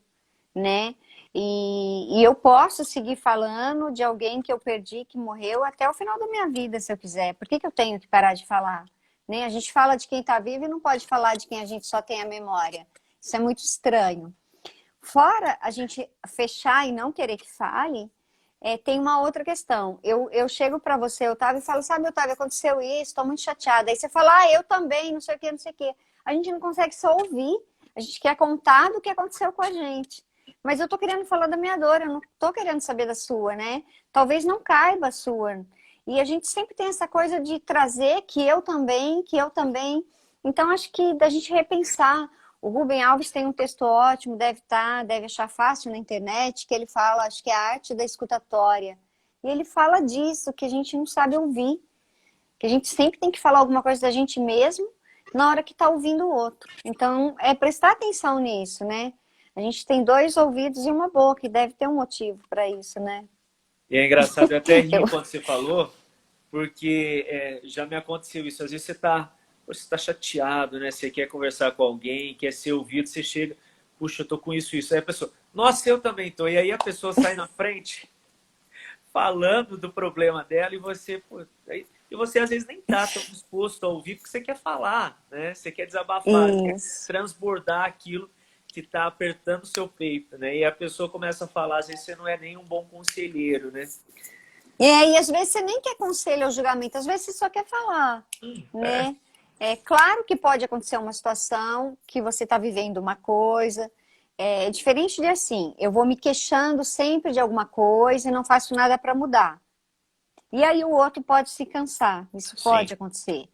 né? E eu posso seguir falando de alguém que eu perdi, que morreu, até o final da minha vida, se eu quiser. Por que que eu tenho que parar de falar? Né? A gente fala de quem está vivo e não pode falar de quem a gente só tem a memória. Isso é muito estranho. Fora a gente fechar e não querer que fale, tem uma outra questão. Eu chego para você, Otávio, e falo, sabe, Otávio, aconteceu isso, estou muito chateada. Aí você fala, eu também, não sei o que, não sei o que. A gente não consegue só ouvir, a gente quer contar do que aconteceu com a gente. Mas eu tô querendo falar da minha dor, eu não tô querendo saber da sua, né? Talvez não caiba a sua. E a gente sempre tem essa coisa de trazer que eu também, que eu também. Então, acho que da gente repensar. O Rubem Alves tem um texto ótimo, deve achar fácil na internet, que ele fala, acho que é a arte da escutatória. E ele fala disso, que a gente não sabe ouvir, que a gente sempre tem que falar alguma coisa da gente mesmo na hora que está ouvindo o outro. Então, é prestar atenção nisso, né? A gente tem dois ouvidos e uma boca, e deve ter um motivo para isso, né? E é engraçado, eu até ri Eu... quando você falou, porque já me aconteceu isso. Às vezes você tá chateado, né? Você quer conversar com alguém, quer ser ouvido, você chega, puxa, eu tô com isso. Aí a pessoa, nossa, eu também tô. E aí a pessoa sai na frente falando do problema dela e você, pô, e você às vezes nem tá tão disposto a ouvir porque você quer falar, né? Você quer desabafar, você quer Isso. transbordar aquilo que tá apertando o seu peito, né? E a pessoa começa a falar, às vezes você não é nem um bom conselheiro, né? E às vezes você nem quer conselho ou julgamento, às vezes você só quer falar, É. né? É claro que pode acontecer uma situação que você está vivendo uma coisa, é diferente de assim, eu vou me queixando sempre de alguma coisa e não faço nada para mudar. E aí o outro pode se cansar, isso Sim. pode acontecer.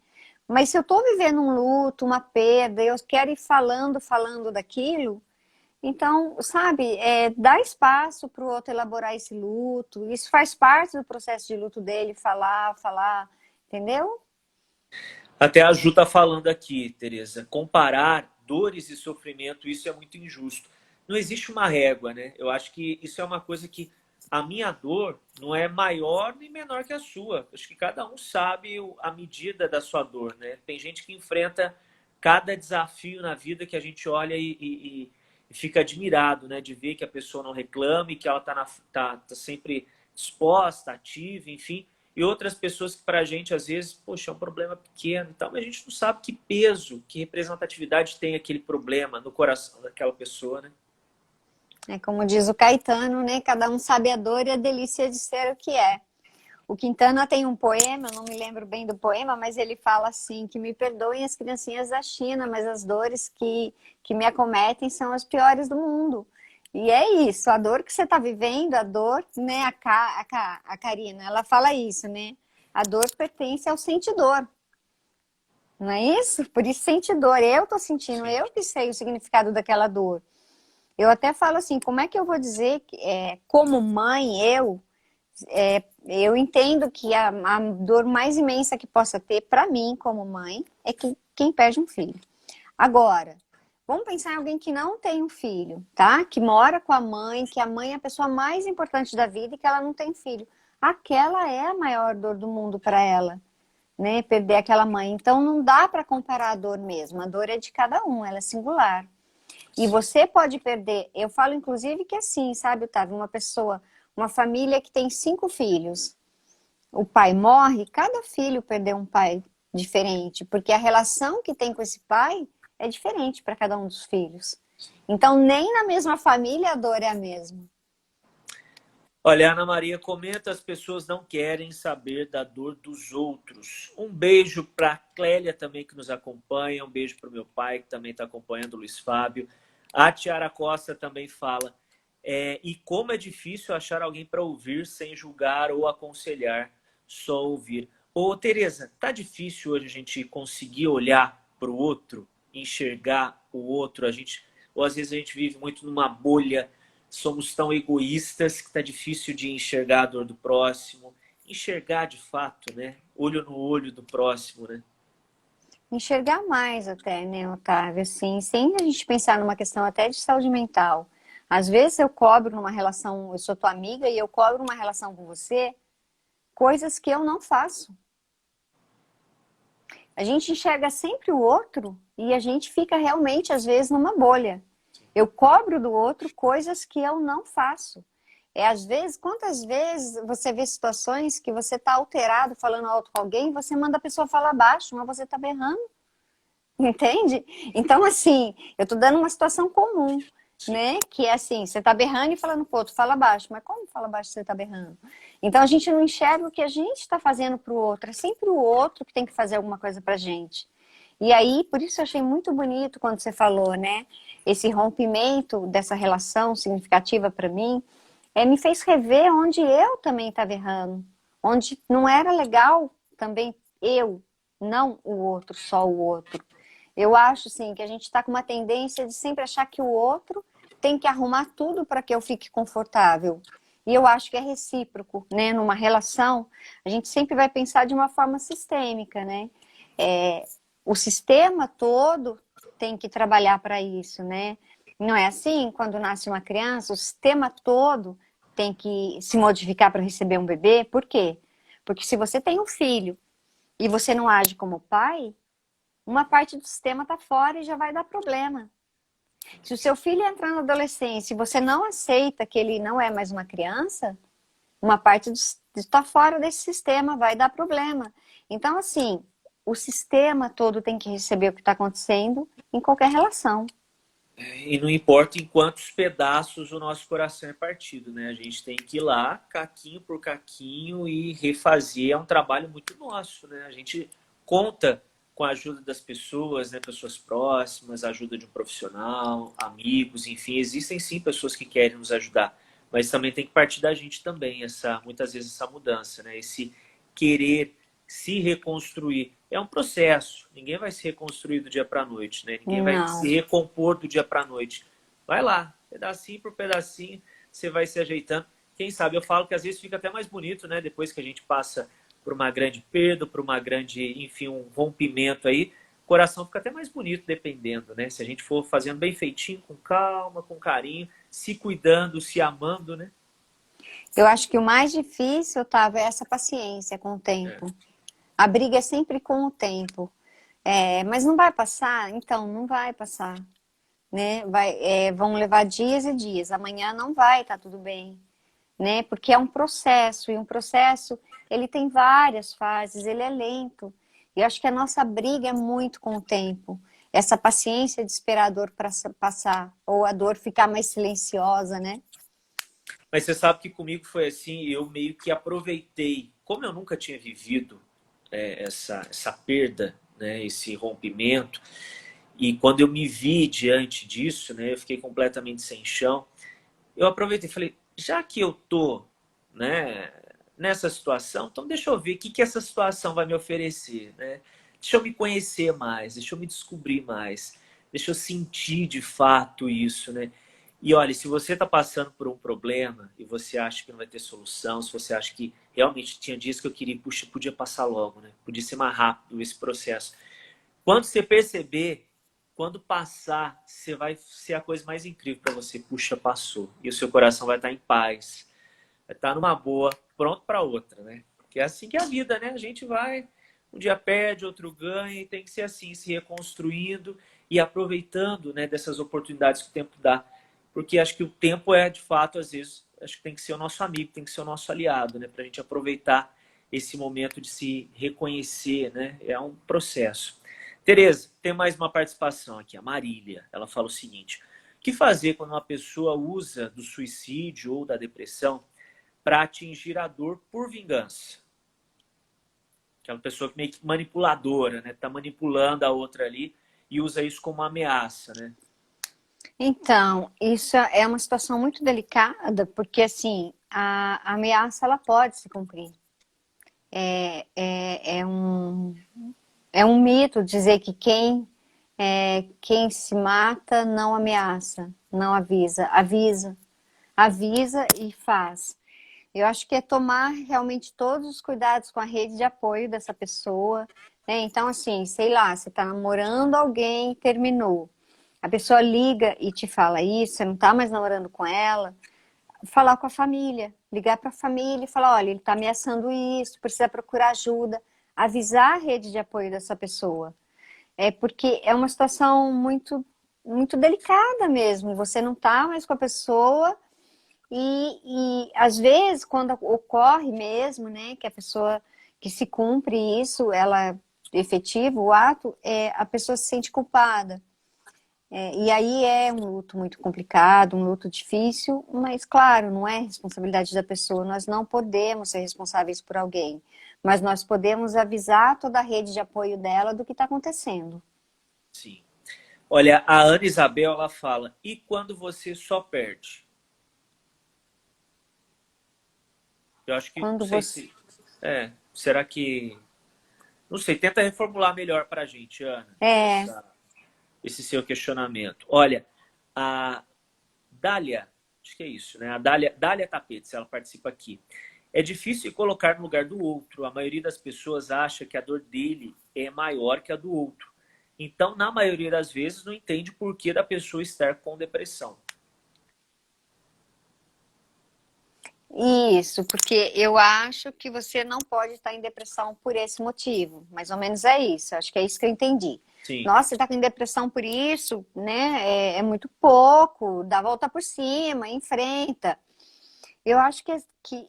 Mas se eu estou vivendo um luto, uma perda, eu quero ir falando daquilo, então, sabe, dar espaço para o outro elaborar esse luto, isso faz parte do processo de luto dele, falar, entendeu? Até a Ju tá falando aqui, Tereza, comparar dores e sofrimento, isso é muito injusto. Não existe uma régua, né? Eu acho que isso é uma coisa que a minha dor não é maior nem menor que a sua. Acho que cada um sabe a medida da sua dor, né? Tem gente que enfrenta cada desafio na vida que a gente olha e fica admirado, né? De ver que a pessoa não reclame, que ela tá sempre disposta, ativa, enfim. E outras pessoas que para a gente, às vezes, poxa, é um problema pequeno e tal, mas a gente não sabe que peso, que representatividade tem aquele problema no coração daquela pessoa, né? É como diz o Caetano, né? Cada um sabe a dor e a delícia de ser o que é. O Quintana tem um poema, eu não me lembro bem do poema, mas ele fala assim, que me perdoem as criancinhas da China, mas as dores que me acometem são as piores do mundo. E é isso, a dor que você está vivendo, a dor, né, a Karina, ela fala isso, né? A dor pertence ao sentidor. Não é isso? Por isso sente dor. Eu tô sentindo, Sim. eu que sei o significado daquela dor. Eu até falo assim, como é que eu vou dizer que, como mãe, eu entendo que a dor mais imensa que possa ter para mim como mãe é que quem perde um filho. Agora, vamos pensar em alguém que não tem um filho, tá? Que mora com a mãe, que a mãe é a pessoa mais importante da vida e que ela não tem filho. Aquela é a maior dor do mundo para ela, né? Perder aquela mãe. Então não dá para comparar a dor mesmo. A dor é de cada um, ela é singular. E Sim. você pode perder. Eu falo inclusive que assim, sabe, Otávio, uma família que tem 5 filhos. O pai morre, cada filho perdeu um pai diferente, porque a relação que tem com esse pai é diferente para cada um dos filhos. Então, nem na mesma família a dor é a mesma. Olha, Ana Maria comenta, as pessoas não querem saber da dor dos outros. Um beijo para a Clélia também que nos acompanha, um beijo para o meu pai que também está acompanhando, o Luiz Fábio. A Tiara Costa também fala, e como é difícil achar alguém para ouvir sem julgar ou aconselhar, só ouvir. Ô, Tereza, tá difícil hoje a gente conseguir olhar para o outro, enxergar o outro, ou às vezes a gente vive muito numa bolha, somos tão egoístas que está difícil de enxergar a dor do próximo, enxergar de fato, né? Olho no olho do próximo, né? Enxergar mais até, né, Otávio? Assim, sem a gente pensar numa questão até de saúde mental. Às vezes eu cobro numa relação, eu sou tua amiga e eu cobro uma relação com você, coisas que eu não faço. A gente enxerga sempre o outro e a gente fica realmente, às vezes, numa bolha. Eu cobro do outro coisas que eu não faço. Às vezes, quantas vezes você vê situações que você está alterado falando alto com alguém, você manda a pessoa falar baixo, mas você está berrando, entende? Então, assim, eu estou dando uma situação comum, Sim. né? Que é assim, você está berrando e falando pro outro, fala baixo, mas como fala baixo se você está berrando? Então, a gente não enxerga o que a gente está fazendo pro outro, é sempre o outro que tem que fazer alguma coisa pra gente. E aí, por isso eu achei muito bonito quando você falou, né? Esse rompimento dessa relação significativa para mim, me fez rever onde eu também estava errando. Onde não era legal também eu, não o outro, só o outro. Eu acho, assim, que a gente está com uma tendência de sempre achar que o outro tem que arrumar tudo para que eu fique confortável. E eu acho que é recíproco, né? Numa relação, a gente sempre vai pensar de uma forma sistêmica, né? É, o sistema todo tem que trabalhar para isso, né? Não é assim? Quando nasce uma criança, o sistema todo tem que se modificar para receber um bebê. Por quê? Porque se você tem um filho e você não age como pai, uma parte do sistema está fora e já vai dar problema. Se o seu filho entrar na adolescência e você não aceita que ele não é mais uma criança, uma parte está fora desse sistema, vai dar problema. Então, assim, o sistema todo tem que receber o que está acontecendo em qualquer relação. E não importa em quantos pedaços o nosso coração é partido, né? A gente tem que ir lá, caquinho por caquinho, e refazer. É um trabalho muito nosso, né? A gente conta com a ajuda das pessoas, né? Pessoas próximas, a ajuda de um profissional, amigos, enfim. Existem sim pessoas que querem nos ajudar, mas também tem que partir da gente também, muitas vezes essa mudança, né? Esse querer se reconstruir. É um processo. Ninguém vai se reconstruir do dia para a noite, né? Ninguém vai se Não. recompor do dia para a noite. Vai lá, pedacinho por pedacinho, você vai se ajeitando. Quem sabe, eu falo que às vezes fica até mais bonito, né? Depois que a gente passa por uma grande perda, por uma grande, enfim, um rompimento aí, o coração fica até mais bonito dependendo, né? Se a gente for fazendo bem feitinho, com calma, com carinho, se cuidando, se amando, né? Eu acho que o mais difícil, Otávio, é essa paciência com o É. tempo. A briga é sempre com o tempo. Mas não vai passar? Então, não vai passar. Né? Vão levar dias e dias. Amanhã não vai estar tudo bem. Né? Porque é um processo. E um processo, ele tem várias fases. Ele é lento. E eu acho que a nossa briga é muito com o tempo. Essa paciência de esperar a dor para passar. Ou a dor ficar mais silenciosa, né? Mas você sabe que comigo foi assim, eu meio que aproveitei, como eu nunca tinha vivido essa perda, né, esse rompimento, e quando eu me vi diante disso, né, eu fiquei completamente sem chão, eu aproveitei e falei, já que eu tô, né, nessa situação, então deixa eu ver o que que essa situação vai me oferecer, né? Deixa eu me conhecer mais, deixa eu me descobrir mais, deixa eu sentir de fato isso, né? E olha, se você está passando por um problema e você acha que não vai ter solução, se você acha que realmente tinha dias que eu queria, puxa, podia passar logo, né? Podia ser mais rápido esse processo. Quando você perceber, quando passar, você vai ser a coisa mais incrível para você. Puxa, passou. E o seu coração vai estar em paz, vai estar numa boa, pronto para outra, né? Que é assim que é a vida, né? A gente vai, um dia perde, outro ganha, e tem que ser assim, se reconstruindo e aproveitando, né, dessas oportunidades que o tempo dá. Porque acho que o tempo é, de fato, às vezes, acho que tem que ser o nosso amigo, tem que ser o nosso aliado, né? Para a gente aproveitar esse momento de se reconhecer, né? É um processo. Tereza, tem mais uma participação aqui, a Marília. Ela fala o seguinte: o que fazer quando uma pessoa usa do suicídio ou da depressão para atingir a dor por vingança? Aquela pessoa meio que manipuladora, né? Tá manipulando a outra ali e usa isso como uma ameaça, né? Então, isso é uma situação muito delicada, porque assim, a ameaça ela pode se cumprir. É um mito dizer que quem se mata não ameaça, não avisa. Avisa, avisa e faz. Eu acho que é tomar realmente todos os cuidados com a rede de apoio dessa pessoa, né? Então, assim, sei lá, você está namorando alguém, terminou. A pessoa liga e te fala isso, você não está mais namorando com ela. Falar com a família, ligar para a família e falar, olha, ele está ameaçando isso, precisa procurar ajuda, avisar a rede de apoio dessa pessoa. É porque é uma situação muito delicada mesmo. Você não está mais com a pessoa e às vezes quando ocorre mesmo, né, que a pessoa que se cumpre isso, ela é efetivo, o ato, a pessoa se sente culpada. E aí é um luto muito complicado, um luto difícil, mas claro, não é responsabilidade da pessoa. Nós não podemos ser responsáveis por alguém, mas nós podemos avisar toda a rede de apoio dela do que está acontecendo. Sim. Olha, a Ana Isabel, ela fala, e quando você só perde? Eu acho que, não Quando sei você. se... será que... Não sei, tenta reformular melhor para a gente, Ana, É, esse seu questionamento. Olha, a Dália, acho que é isso, né? A Dália Tapetes, ela participa aqui. É difícil se colocar no lugar do outro. A maioria das pessoas acha que a dor dele é maior que a do outro. Então, na maioria das vezes, não entende o porquê da pessoa estar com depressão. isso, porque eu acho que você não pode estar em depressão por esse motivo. Mais ou menos é isso. Acho que é isso que eu entendi. Sim, Nossa, você está com depressão por isso, né? É muito pouco, dá a volta por cima, enfrenta. Eu acho que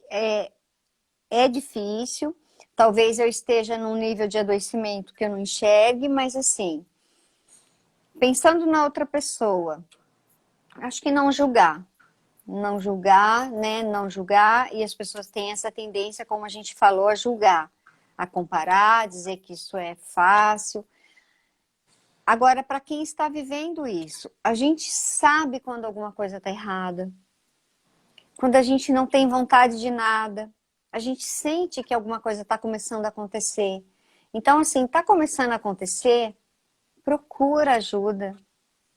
é difícil. Talvez eu esteja num nível de adoecimento que eu não enxergue, mas assim, pensando na outra pessoa, acho que não julgar. Não julgar, né? Não julgar, e as pessoas têm essa tendência, como a gente falou, a julgar, a comparar, a dizer que isso é fácil. Agora, para quem está vivendo isso, a gente sabe quando alguma coisa está errada, quando a gente não tem vontade de nada, a gente sente que alguma coisa está começando a acontecer. Então, assim, está começando a acontecer, procura ajuda,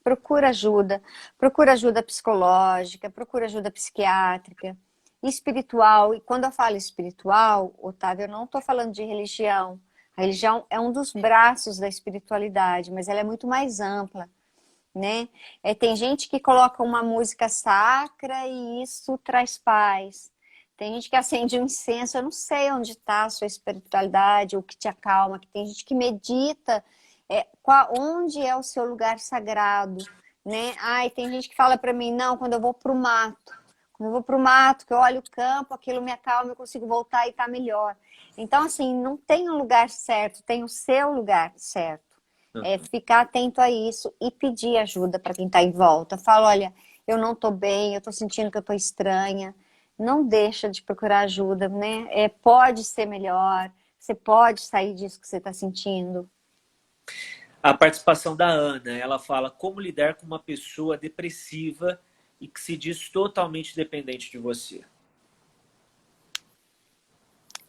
procura ajuda, procura ajuda psicológica, procura ajuda psiquiátrica, espiritual. E quando eu falo espiritual, Otávio, eu não estou falando de religião. A religião é um dos braços da espiritualidade, mas ela é muito mais ampla, né? Tem gente que coloca uma música sacra e isso traz paz. Tem gente que acende um incenso, eu não sei onde está a sua espiritualidade, o que te acalma, que tem gente que medita, onde é o seu lugar sagrado, né? Ai, tem gente que fala para mim, não, quando eu vou para o mato, quando eu vou para o mato, que eu olho o campo, aquilo me acalma, eu consigo voltar e tá melhor. Então, assim, não tem um lugar certo, tem o seu lugar certo. Ficar atento a isso e pedir ajuda para quem está em volta. Fala, olha, eu não estou bem, eu estou sentindo que eu estou estranha. não deixa de procurar ajuda, né? Pode ser melhor, você pode sair disso que você está sentindo. A participação da Ana, ela fala como lidar com uma pessoa depressiva e que se diz totalmente dependente de você.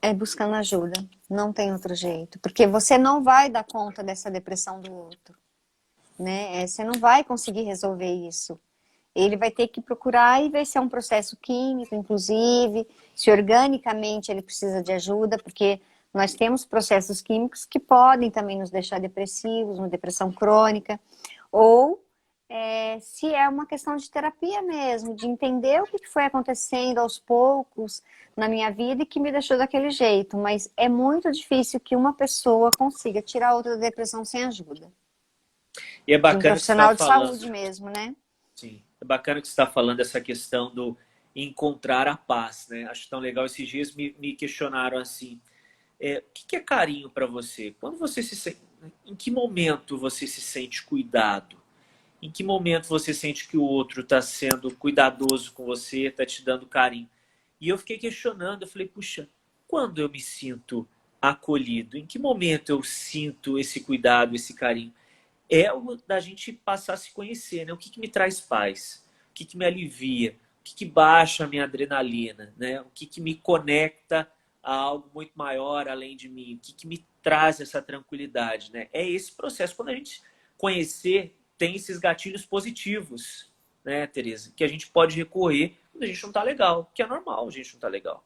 É buscando ajuda, não tem outro jeito, porque você não vai dar conta dessa depressão do outro, né? Você não vai conseguir resolver isso. Ele vai ter que procurar e ver se é um processo químico, inclusive, se organicamente ele precisa de ajuda, porque nós temos processos químicos que podem também nos deixar depressivos, uma depressão crônica, ou se é uma questão de terapia mesmo, de entender o que foi acontecendo aos poucos na minha vida e que me deixou daquele jeito. Mas é muito difícil que uma pessoa consiga tirar outra da depressão sem ajuda. E é De um bacana que você está profissional de falando, saúde mesmo, né? sim, é bacana que você está falando essa questão do encontrar a paz, né? Acho tão legal. Esses dias me questionaram assim, o que é carinho para você? Quando você se sente, em que momento você se sente cuidado? Em que momento você sente que o outro está sendo cuidadoso com você, está te dando carinho? E eu fiquei questionando, eu falei, puxa, quando eu me sinto acolhido? Em que momento eu sinto esse cuidado, esse carinho? É o da gente passar a se conhecer, né? O que me traz paz? O que me alivia? O que baixa a minha adrenalina, né? O que me conecta a algo muito maior além de mim? O que me traz essa tranquilidade, né? É esse processo. Quando a gente conhecer, tem esses gatilhos positivos, né, Tereza? Que a gente pode recorrer quando a gente não tá legal, que é normal a gente não tá legal.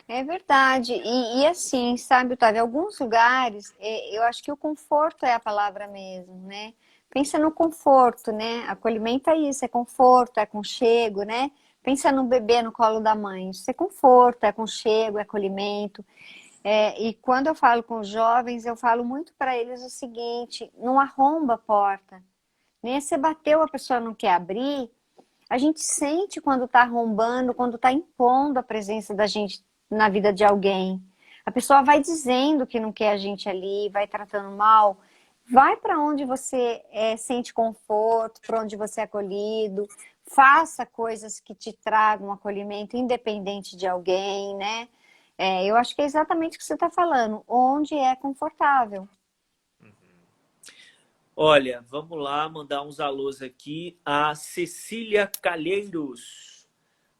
É verdade. E assim, sabe, Otávio, em alguns lugares, eu acho que o conforto é a palavra mesmo, né? Pensa no conforto, né? Acolhimento é isso, é conforto, é aconchego, né? Pensa no bebê no colo da mãe. Isso é conforto, é aconchego, é acolhimento. E quando eu falo com os jovens, eu falo muito para eles o seguinte: não arromba a porta. Nem você bateu, a pessoa não quer abrir. A gente sente quando está arrombando, quando está impondo a presença da gente na vida de alguém. A pessoa vai dizendo que não quer a gente ali, vai tratando mal. Vai para onde você sente conforto, para onde você é acolhido. Faça coisas que te tragam acolhimento, independente de alguém, né? Eu acho que é exatamente o que você está falando, onde é confortável. Olha, vamos lá mandar uns alôs aqui. A Cecília Calheiros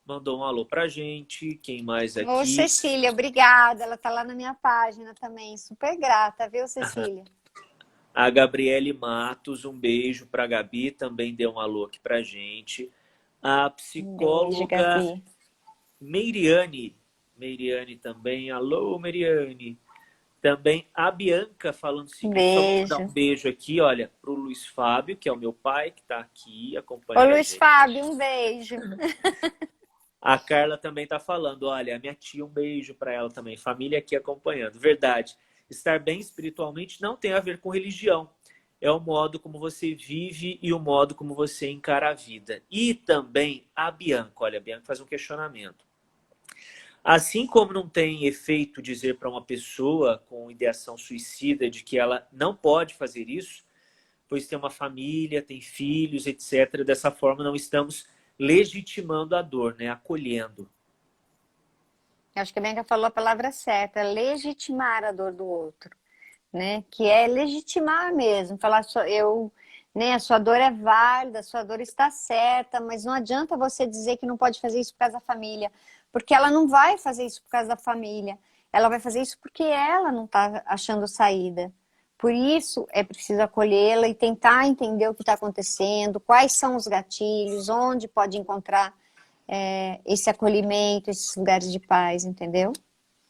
mandou um alô pra gente. Quem mais Ô, aqui? Cecília, obrigada. Ela tá lá na minha página também. Super grata, viu, Cecília? A Gabriele Matos, um beijo pra Gabi, também deu um alô aqui pra gente. A Um beijo, psicóloga Gabi. Meiriane também. Alô, Meiriane. Também a Bianca falando o Um seguinte, só vou mandar beijo. um beijo aqui, olha, pro Luiz Fábio, que é o meu pai, que tá aqui Ô, acompanhando a Luiz gente. Fábio, um beijo. A Carla também tá falando, olha, a minha tia, um beijo para ela também, família aqui acompanhando. Verdade. Estar bem espiritualmente não tem a ver com religião. É o modo como você vive e o modo como você encara a vida. E também a Bianca, olha, a Bianca faz um questionamento. Assim como não tem efeito dizer para uma pessoa com ideação suicida de que ela não pode fazer isso, pois tem uma família, tem filhos, etc. Dessa forma, não estamos legitimando a dor, né? Acolhendo. Acho que a Bianca falou a palavra certa, legitimar a dor do outro, né? Que é legitimar mesmo, falar né, a sua dor é válida, a sua dor está certa, mas não adianta você dizer que não pode fazer isso por causa da família, porque ela não vai fazer isso por causa da família, ela vai fazer isso porque ela não está achando saída. Por isso é preciso acolhê-la e tentar entender o que está acontecendo, quais são os gatilhos, onde pode encontrar esse acolhimento, esses lugares de paz, entendeu?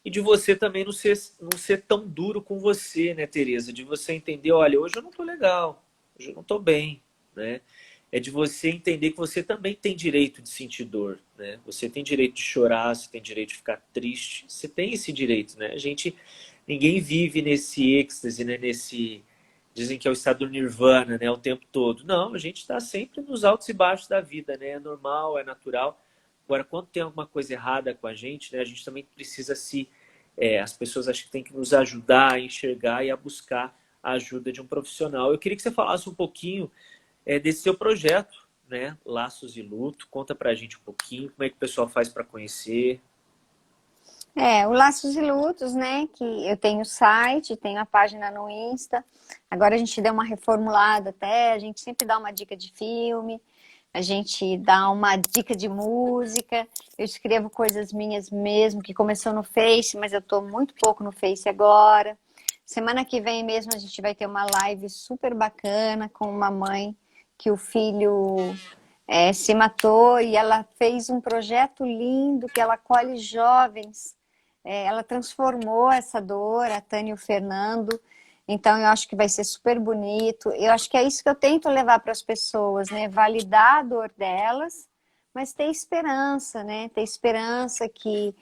E de você também não ser tão duro com você, né, Tereza? De você entender, olha, hoje eu não tô legal, hoje eu não tô bem, né? É de você entender que você também tem direito de sentir dor, né? Você tem direito de chorar, você tem direito de ficar triste, você tem esse direito, né? Ninguém vive nesse êxtase, né? Dizem que é o estado do nirvana, né? O tempo todo. Não, a gente está sempre nos altos e baixos da vida, né? É normal, é natural. Agora, quando tem alguma coisa errada com a gente, né? A gente também precisa as pessoas acho que têm que nos ajudar a enxergar e a buscar a ajuda de um profissional. Eu queria que você falasse um pouquinho desse seu projeto, né? Laços e Luto. Conta pra gente um pouquinho, como é que o pessoal faz para conhecer. O Laços e Lutos, né? Que eu tenho o site, tenho a página no Insta. Agora a gente deu uma reformulada até, a gente sempre dá uma dica de filme, a gente dá uma dica de música. Eu escrevo coisas minhas mesmo, que começou no Face, mas eu tô muito pouco no Face agora. Semana que vem mesmo a gente vai ter uma live super bacana com uma mãe que o filho se matou e ela fez um projeto lindo que ela acolhe jovens. Ela transformou essa dor, a Tânia e o Fernando. Então eu acho que vai ser super bonito. Eu acho que é isso que eu tento levar para as pessoas, né? Validar a dor delas, mas ter esperança, né? Ter esperança que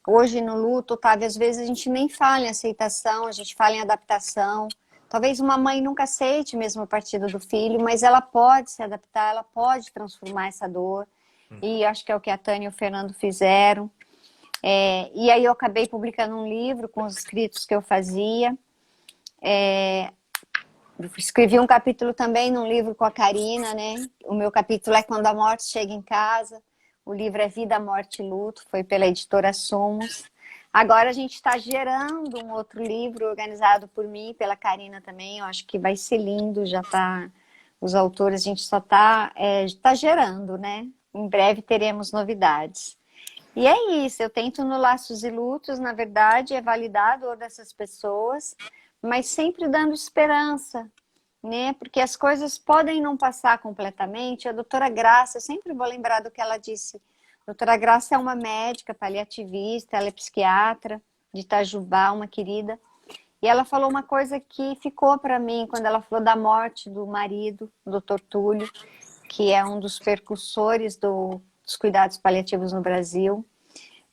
hoje no luto, Otávio, às vezes a gente nem fala em aceitação, a gente fala em adaptação. Talvez uma mãe nunca aceite mesmo a partida do filho, mas ela pode se adaptar, ela pode transformar essa dor. E acho que é o que a Tânia e o Fernando fizeram. E aí eu acabei publicando um livro com os escritos que eu fazia. Escrevi um capítulo também num livro com a Karina, né? O meu capítulo é Quando a Morte Chega em Casa. O livro é Vida, Morte e Luto, foi pela editora Sumos. Agora a gente está gerando um outro livro organizado por mim e pela Karina também. Eu acho que vai ser lindo, já tá. Os autores, a gente só tá gerando, né? Em breve teremos novidades. E é isso, eu tento no Laços e Lutos, na verdade, é validar a dor dessas pessoas, mas sempre dando esperança, né? Porque as coisas podem não passar completamente. A doutora Graça, eu sempre vou lembrar do que ela disse. A doutora Graça é uma médica paliativista, ela é psiquiatra de Itajubá, uma querida. E ela falou uma coisa que ficou para mim quando ela falou da morte do marido, o doutor Túlio, que é um dos percussores dos cuidados paliativos no Brasil.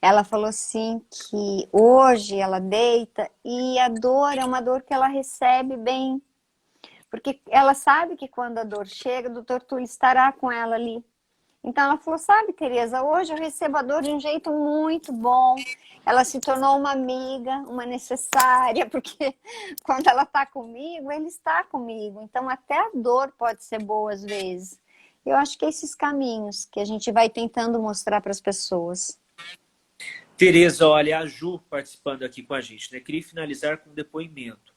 Ela falou assim que hoje ela deita e a dor é uma dor que ela recebe bem, porque ela sabe que quando a dor chega, o doutor Túlio estará com ela ali. Então ela falou, sabe, Tereza, hoje eu recebo a dor de um jeito muito bom. Ela se tornou uma amiga, uma necessária, porque quando ela está comigo, ele está comigo. Então até a dor pode ser boa às vezes. Eu acho que é esses caminhos que a gente vai tentando mostrar para as pessoas. Tereza, olha, a Ju participando aqui com a gente, né? Queria finalizar com um depoimento.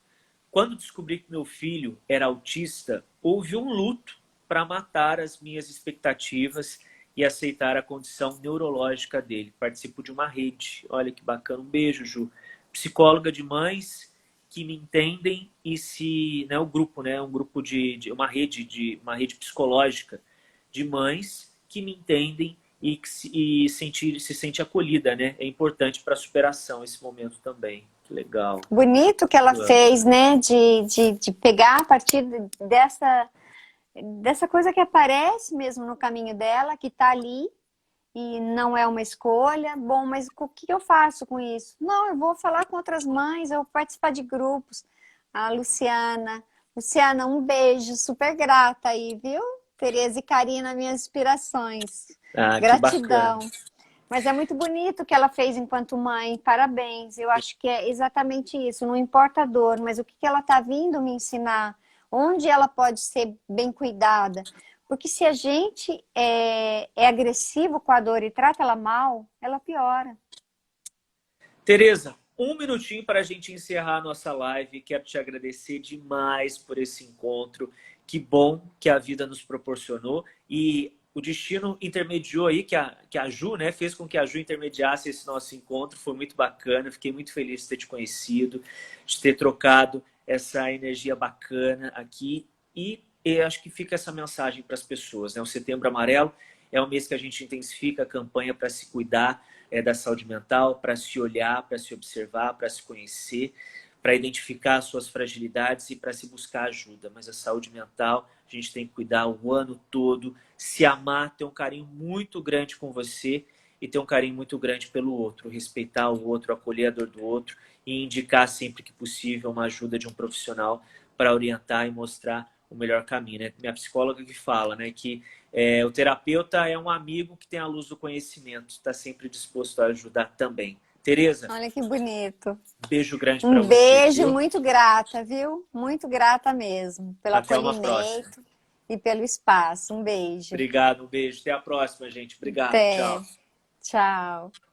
Quando descobri que meu filho era autista, houve um luto para matar as minhas expectativas e aceitar a condição neurológica dele. Participo de uma rede. Olha que bacana. Um beijo, Ju. Psicóloga de mães que me entendem e se, né, o grupo, né, um grupo de uma rede psicológica de mães que me entendem se sente acolhida, né? É importante para a superação esse momento também. Que legal. Bonito que ela fez, né? De pegar a partir dessa coisa que aparece mesmo no caminho dela, que está ali e não é uma escolha. Bom, mas o que eu faço com isso? Não, eu vou falar com outras mães, eu vou participar de grupos. A Luciana. Luciana, um beijo, super grata aí, viu? Tereza e Karina, minhas inspirações. Ah, que Gratidão. bacana. Mas é muito bonito o que ela fez enquanto mãe. Parabéns. Eu acho que é exatamente isso. Não importa a dor, mas o que ela está vindo me ensinar. Onde ela pode ser bem cuidada. Porque se a gente é agressivo com a dor e trata ela mal, ela piora. Tereza, um minutinho para a gente encerrar a nossa live. Quero te agradecer demais por esse encontro. Que bom que a vida nos proporcionou. E o destino intermediou aí, que a Ju, né, fez com que a Ju intermediasse esse nosso encontro. Foi muito bacana. Fiquei muito feliz de ter te conhecido, de ter trocado essa energia bacana aqui. E eu acho que fica essa mensagem para as pessoas, né? O Setembro Amarelo é um mês que a gente intensifica a campanha para se cuidar da saúde mental, para se olhar, para se observar, para se conhecer, para identificar as suas fragilidades e para se buscar ajuda. Mas a saúde mental a gente tem que cuidar o ano todo, se amar, ter um carinho muito grande com você e ter um carinho muito grande pelo outro, respeitar o outro, acolher a dor do outro e indicar sempre que possível uma ajuda de um profissional para orientar e mostrar o melhor caminho, né? Minha psicóloga que fala, né, que o terapeuta é um amigo que tem a luz do conhecimento, está sempre disposto a ajudar também. Tereza, Olha que bonito. beijo grande para Um você, beijo, viu? muito grata, viu? Muito grata mesmo pelo Até uma próxima. acolhimento. e pelo espaço. Um beijo. Obrigado, um beijo. Até a próxima, gente. Obrigado. Até. Tchau. Tchau.